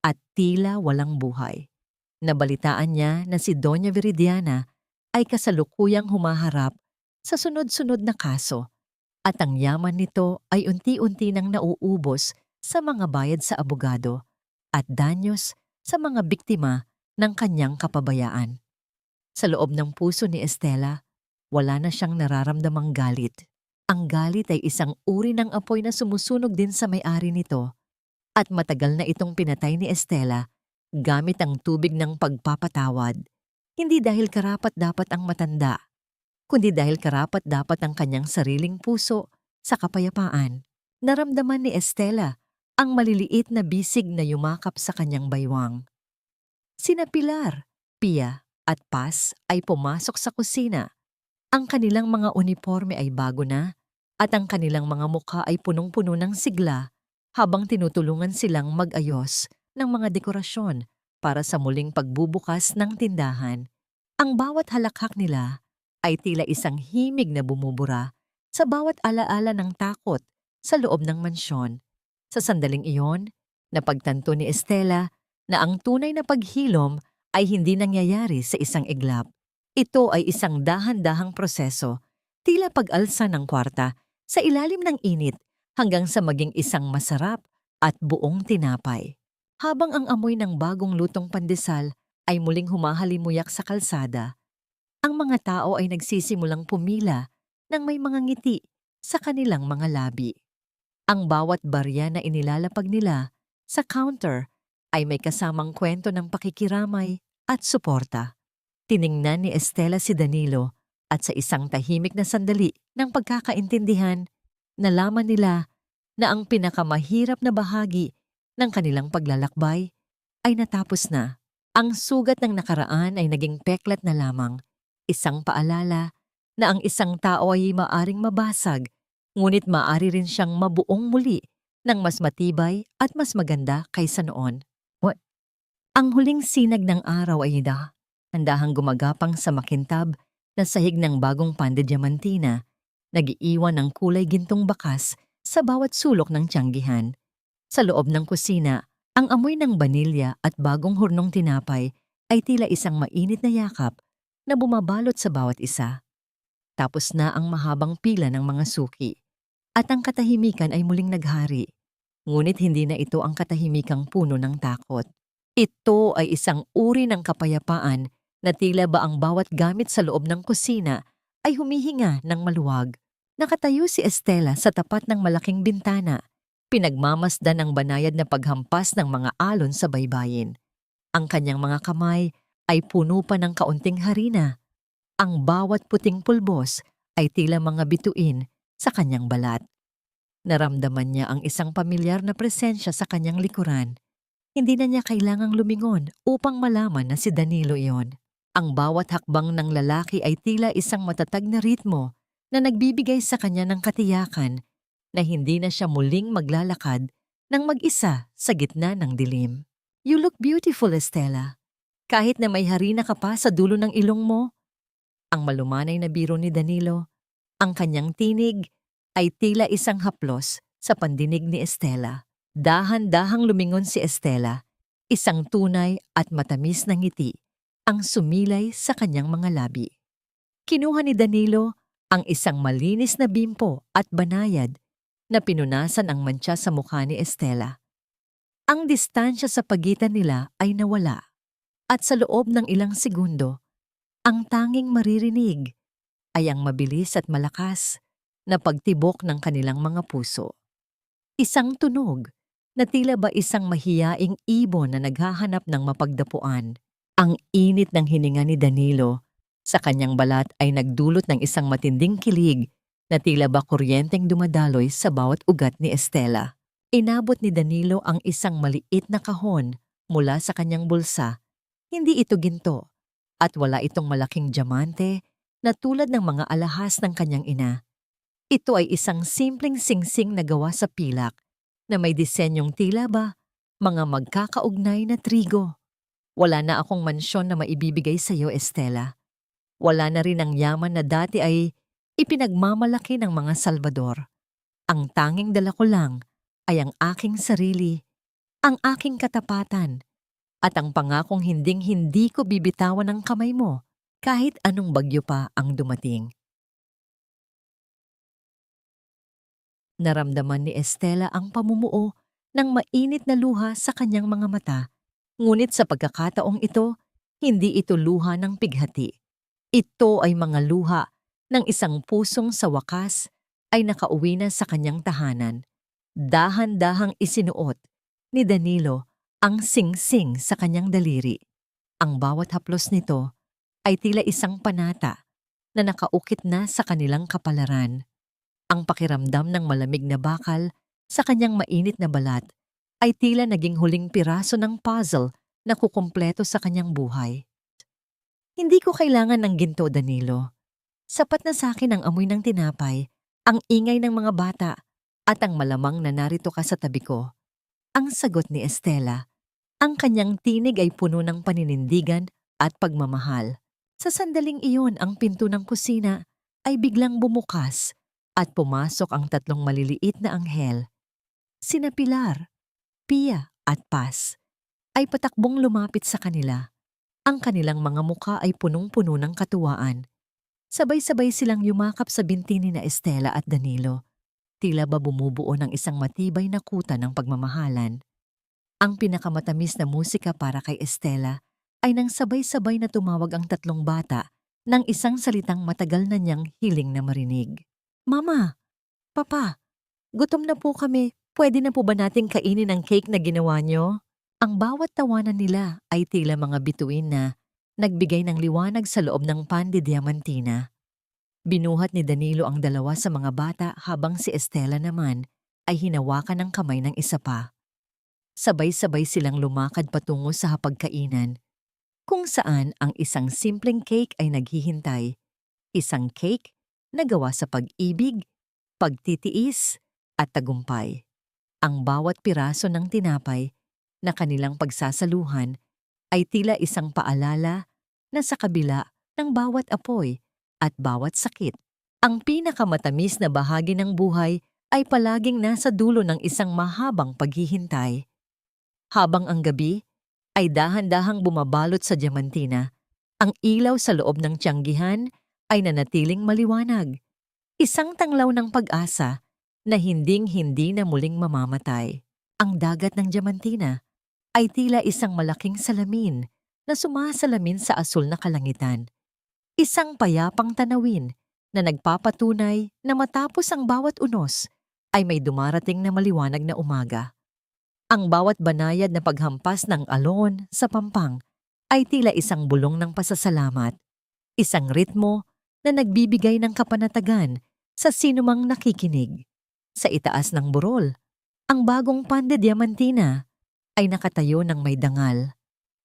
at tila walang buhay. Nabalitaan niya na si Doña Viridiana ay kasalukuyang humaharap sa sunod-sunod na kaso at ang yaman nito ay unti-unti nang nauubos sa mga bayad sa abogado at danyos sa mga biktima ng kanyang kapabayaan. Sa loob ng puso ni Estela, wala na siyang nararamdamang galit. Ang galit ay isang uri ng apoy na sumusunog din sa may-ari nito at matagal na itong pinatay ni Estela gamit ang tubig ng pagpapatawad. Hindi dahil karapat-dapat ang matanda, kundi dahil karapat-dapat ang kanyang sariling puso sa kapayapaan. Naramdaman ni Estela ang maliliit na bisig na yumakap sa kanyang baywang. Sina Pilar, Pia at Paz ay pumasok sa kusina. Ang kanilang mga uniforme ay bago na at ang kanilang mga mukha ay punong-puno ng sigla habang tinutulungan silang mag-ayos ng mga dekorasyon para sa muling pagbubukas ng tindahan. Ang bawat halakhak nila ay tila isang himig na bumubura sa bawat alaala ng takot sa loob ng mansyon. Sa sandaling iyon, napagtanto ni Estela na ang tunay na paghilom ay hindi nangyayari sa isang iglap. Ito ay isang dahan-dahang proseso, tila pag-alsa ng kwarta sa ilalim ng init hanggang sa maging isang masarap at buong tinapay. Habang ang amoy ng bagong lutong pandesal ay muling humahalimuyak sa kalsada, ang mga tao ay nagsisimulang pumila ng may mga ngiti sa kanilang mga labi. Ang bawat barya na inilalapag nila sa counter ay may kasamang kwento ng pakikiramay at suporta. Tiningnan ni Estela si Danilo at sa isang tahimik na sandali ng pagkakaintindihan, nalaman nila na ang pinakamahirap na bahagi ng kanilang paglalakbay ay natapos na. Ang sugat ng nakaraan ay naging peklat na lamang, isang paalala na ang isang tao ay maaring mabasag, ngunit maaari rin siyang mabuong muli ng mas matibay at mas maganda kaysa noon. What? Ang huling sinag ng araw ay handahang gumagapang sa makintab na sahig ng bagong pan de diamantina, nag-iiwan ng kulay gintong bakas sa bawat sulok ng tiyanggihan. Sa loob ng kusina, ang amoy ng banilya at bagong hurnong tinapay ay tila isang mainit na yakap na bumabalot sa bawat isa. Tapos na ang mahabang pila ng mga suki at ang katahimikan ay muling naghari. Ngunit hindi na ito ang katahimikang puno ng takot. Ito ay isang uri ng kapayapaan na tila ba ang bawat gamit sa loob ng kusina ay humihinga ng maluwag. Nakatayo si Estela sa tapat ng malaking bintana, pinagmamasdan ang banayad na paghampas ng mga alon sa baybayin. Ang kanyang mga kamay ay puno pa ng kaunting harina. Ang bawat puting pulbos ay tila mga bituin sa kanyang balat. Naramdaman niya ang isang pamilyar na presensya sa kanyang likuran. Hindi na niya kailangang lumingon upang malaman na si Danilo iyon. Ang bawat hakbang ng lalaki ay tila isang matatag na ritmo na nagbibigay sa kanya ng katiyakan na hindi na siya muling maglalakad ng mag-isa sa gitna ng dilim. You look beautiful, Estela. Kahit na may harina ka pa sa dulo ng ilong mo. Ang malumanay na biro ni Danilo, ang kanyang tinig ay tila isang haplos sa pandinig ni Estela. Dahan-dahang lumingon si Estela, isang tunay at matamis na ngiti ang sumilay sa kanyang mga labi. Kinuha ni Danilo ang isang malinis na bimpo at banayad na pinunasan ang mantsa sa mukha ni Estela. Ang distansya sa pagitan nila ay nawala at sa loob ng ilang segundo, ang tanging maririnig ay ang mabilis at malakas na pagtibok ng kanilang mga puso. Isang tunog na tila ba isang mahiyaing ibon na naghahanap ng mapagdapuan. Ang init ng hininga ni Danilo sa kanyang balat ay nagdulot ng isang matinding kilig na tila ba kuryenteng dumadaloy sa bawat ugat ni Estela. Inabot ni Danilo ang isang maliit na kahon mula sa kanyang bulsa. Hindi ito ginto at wala itong malaking diamante na tulad ng mga alahas ng kanyang ina. Ito ay isang simpleng singsing na gawa sa pilak na may disenyong tila ba mga magkakaugnay na trigo. Wala na akong mansyon na maibibigay sa iyo, Estela. Wala na rin ang yaman na dati ay ipinagmamalaki ng mga Salvador. Ang tanging dala ko lang ay ang aking sarili ang aking katapatan, at ang pangakong hinding-hindi ko bibitawan ng kamay mo kahit anong bagyo pa ang dumating. Naramdaman ni Estela ang pamumuo ng mainit na luha sa kanyang mga mata, ngunit sa pagkakataong ito, hindi ito luha ng pighati. Ito ay mga luha ng isang pusong sa wakas ay nakauwi na sa kanyang tahanan. Dahan-dahang isinuot ni Danilo ang singsing sa kanyang daliri. Ang bawat haplos nito ay tila isang panata na nakaukit na sa kanilang kapalaran. Ang pakiramdam ng malamig na bakal sa kanyang mainit na balat ay tila naging huling piraso ng puzzle na kukumpleto sa kanyang buhay. Hindi ko kailangan ng ginto, Danilo. Sapat na sa akin ang amoy ng tinapay, ang ingay ng mga bata, at ang malamang na narito ka sa tabi ko. Ang sagot ni Estela. Ang kanyang tinig ay puno ng paninindigan at pagmamahal. Sa sandaling iyon, ang pinto ng kusina ay biglang bumukas at pumasok ang tatlong maliliit na anghel. Sina Pilar, Pia at Paz ay patakbong lumapit sa kanila. Ang kanilang mga mukha ay punong-puno ng katuwaan. Sabay-sabay silang yumakap sa binti ni na Estela at Danilo. Tila ba bumubuo ng isang matibay na kuta ng pagmamahalan. Ang pinakamatamis na musika para kay Estela ay nang sabay-sabay na tumawag ang tatlong bata ng isang salitang matagal na niyang hiling na marinig. Mama, Papa, gutom na po kami. Pwede na po ba nating kainin ang cake na ginawa niyo? Ang bawat tawanan nila ay tila mga bituin na nagbigay ng liwanag sa loob ng pan de diamantina. Binuhat ni Danilo ang dalawa sa mga bata habang si Estela naman ay hinawakan ng kamay ng isa pa. Sabay-sabay silang lumakad patungo sa hapagkainan, kung saan ang isang simpleng cake ay naghihintay. Isang cake na gawa sa pag-ibig, pagtitiis at tagumpay. Ang bawat piraso ng tinapay na kanilang pagsasaluhan ay tila isang paalala na sa kabila ng bawat apoy at bawat sakit, ang pinakamatamis na bahagi ng buhay ay palaging nasa dulo ng isang mahabang paghihintay. Habang ang gabi ay dahan-dahang bumabalot sa diamantina, ang ilaw sa loob ng tiyanggihan ay nanatiling maliwanag. Isang tanglaw ng pag-asa na hinding-hindi na muling mamamatay. Ang dagat ng diamantina ay tila isang malaking salamin na sumasalamin sa asul na kalangitan. Isang payapang tanawin na nagpapatunay na matapos ang bawat unos ay may dumarating na maliwanag na umaga. Ang bawat banayad na paghampas ng alon sa pampang ay tila isang bulong ng pasasalamat, isang ritmo na nagbibigay ng kapanatagan sa sinumang nakikinig. Sa itaas ng burol, ang bagong pan de diamantina ay nakatayo ng may dangal.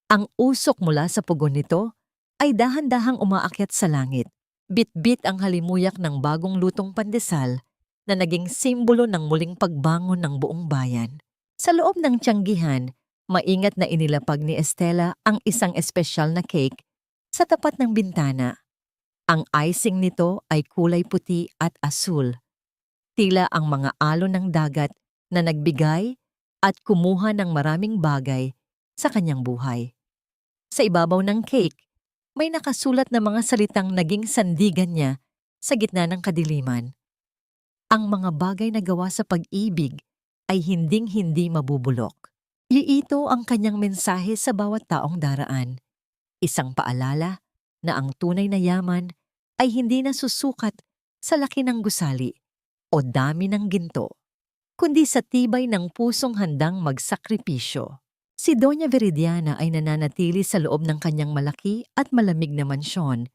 Ang usok mula sa pugon nito ay dahan-dahang umaakyat sa langit. Bit-bit ang halimuyak ng bagong lutong pandesal na naging simbolo ng muling pagbangon ng buong bayan. Sa loob ng tiyanggihan, maingat na inilapag ni Estela ang isang espesyal na cake sa tapat ng bintana. Ang icing nito ay kulay puti at asul. Tila ang mga alon ng dagat na nagbigay at kumuha ng maraming bagay sa kanyang buhay. Sa ibabaw ng cake, may nakasulat na mga salitang naging sandigan niya sa gitna ng kadiliman. Ang mga bagay na gawa sa pag-ibig ay hinding-hindi mabubulok. Iito ang kanyang mensahe sa bawat taong daraan. Isang paalala na ang tunay na yaman ay hindi nasusukat sa laki ng gusali o dami ng ginto, kundi sa tibay ng pusong handang magsakripisyo. Si Doña Viridiana ay nananatili sa loob ng kanyang malaki at malamig na mansyon,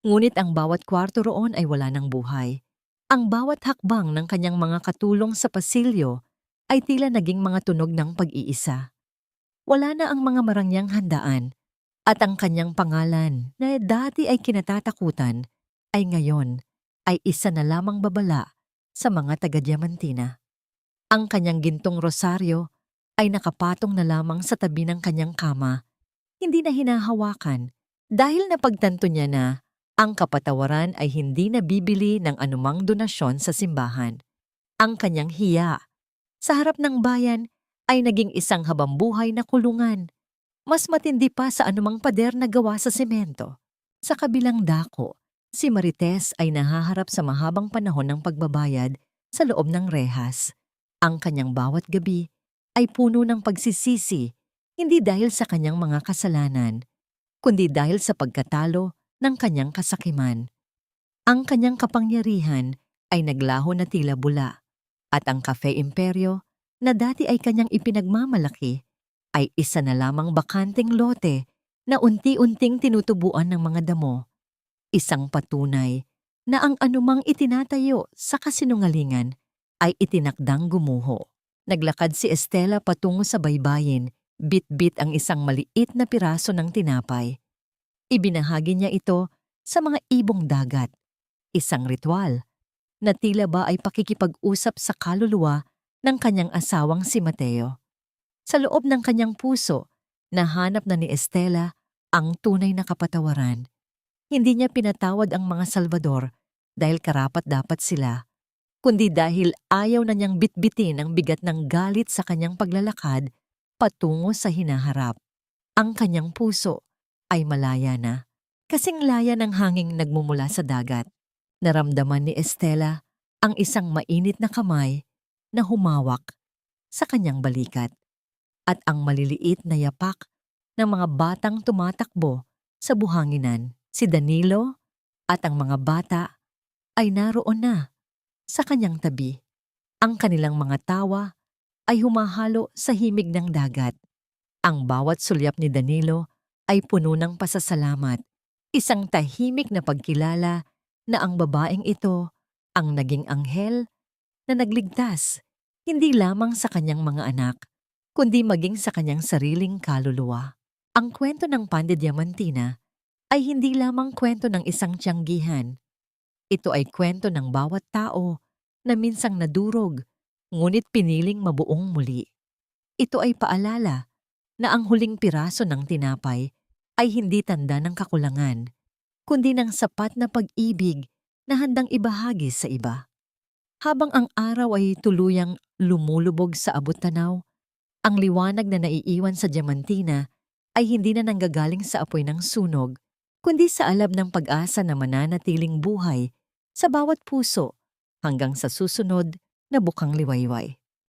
ngunit ang bawat kwarto roon ay wala ng buhay. Ang bawat hakbang ng kanyang mga katulong sa pasilyo ay tila naging mga tunog ng pag-iisa. Wala na ang mga marangyang handaan, at ang kanyang pangalan na dati ay kinatatakutan ay ngayon ay isa na lamang babala sa mga taga-Diamantina. Ang kanyang gintong rosaryo ay nakapatong na lamang sa tabi ng kanyang kama, hindi na hinahawakan dahil napagtanto niya na ang kapatawaran ay hindi nabibili ng anumang donasyon sa simbahan. Ang kanyang hiya sa harap ng bayan ay naging isang habambuhay na kulungan. Mas matindi pa sa anumang pader na gawa sa semento. Sa kabilang dako, si Marites ay nahaharap sa mahabang panahon ng pagbabayad sa loob ng rehas. Ang kanyang bawat gabi ay puno ng pagsisisi, hindi dahil sa kanyang mga kasalanan, kundi dahil sa pagkatalo ng kanyang kasakiman. Ang kanyang kapangyarihan ay naglaho na tila bula, at ang Cafe Imperio na dati ay kanyang ipinagmamalaki ay isa na lamang bakanteng lote na unti-unting tinutubuan ng mga damo. Isang patunay na ang anumang itinatayo sa kasinungalingan ay itinakdang gumuho. Naglakad si Estela patungo sa baybayin, bit-bit ang isang maliit na piraso ng tinapay. Ibinahagi niya ito sa mga ibong dagat. Isang ritual na tila ba ay pakikipag-usap sa kaluluwa ng kanyang asawang si Mateo. Sa loob ng kanyang puso, nahanap na ni Estela ang tunay na kapatawaran. Hindi niya pinatawad ang mga Salvador dahil karapat-dapat sila, kundi dahil ayaw na niyang bitbitin ang bigat ng galit sa kanyang paglalakad patungo sa hinaharap. Ang kanyang puso ay malaya na, kasing laya ng hanging nagmumula sa dagat. Naramdaman ni Estela ang isang mainit na kamay na humawak sa kanyang balikat, at ang maliliit na yapak ng mga batang tumatakbo sa buhanginan. Si Danilo at ang mga bata ay naroon na sa kanyang tabi. Ang kanilang mga tawa ay humahalo sa himig ng dagat. Ang bawat sulyap ni Danilo ay puno ng pasasalamat, isang tahimik na pagkilala na ang babaeng ito ang naging anghel na nagligtas hindi lamang sa kanyang mga anak, kundi maging sa kanyang sariling kaluluwa. Ang kwento ng Pan de Diamantina ay hindi lamang kwento ng isang tiyanggihan. Ito ay kwento ng bawat tao na minsang nadurog, ngunit piniling mabuong muli. Ito ay paalala na ang huling piraso ng tinapay ay hindi tanda ng kakulangan, kundi ng sapat na pag-ibig na handang ibahagi sa iba. Habang ang araw ay tuluyang lumulubog sa abot-tanaw, ang liwanag na naiiwan sa Diamantina ay hindi na nanggagaling sa apoy ng sunog, kundi sa alab ng pag-asa na mananatiling buhay sa bawat puso hanggang sa susunod na bukang liwayway.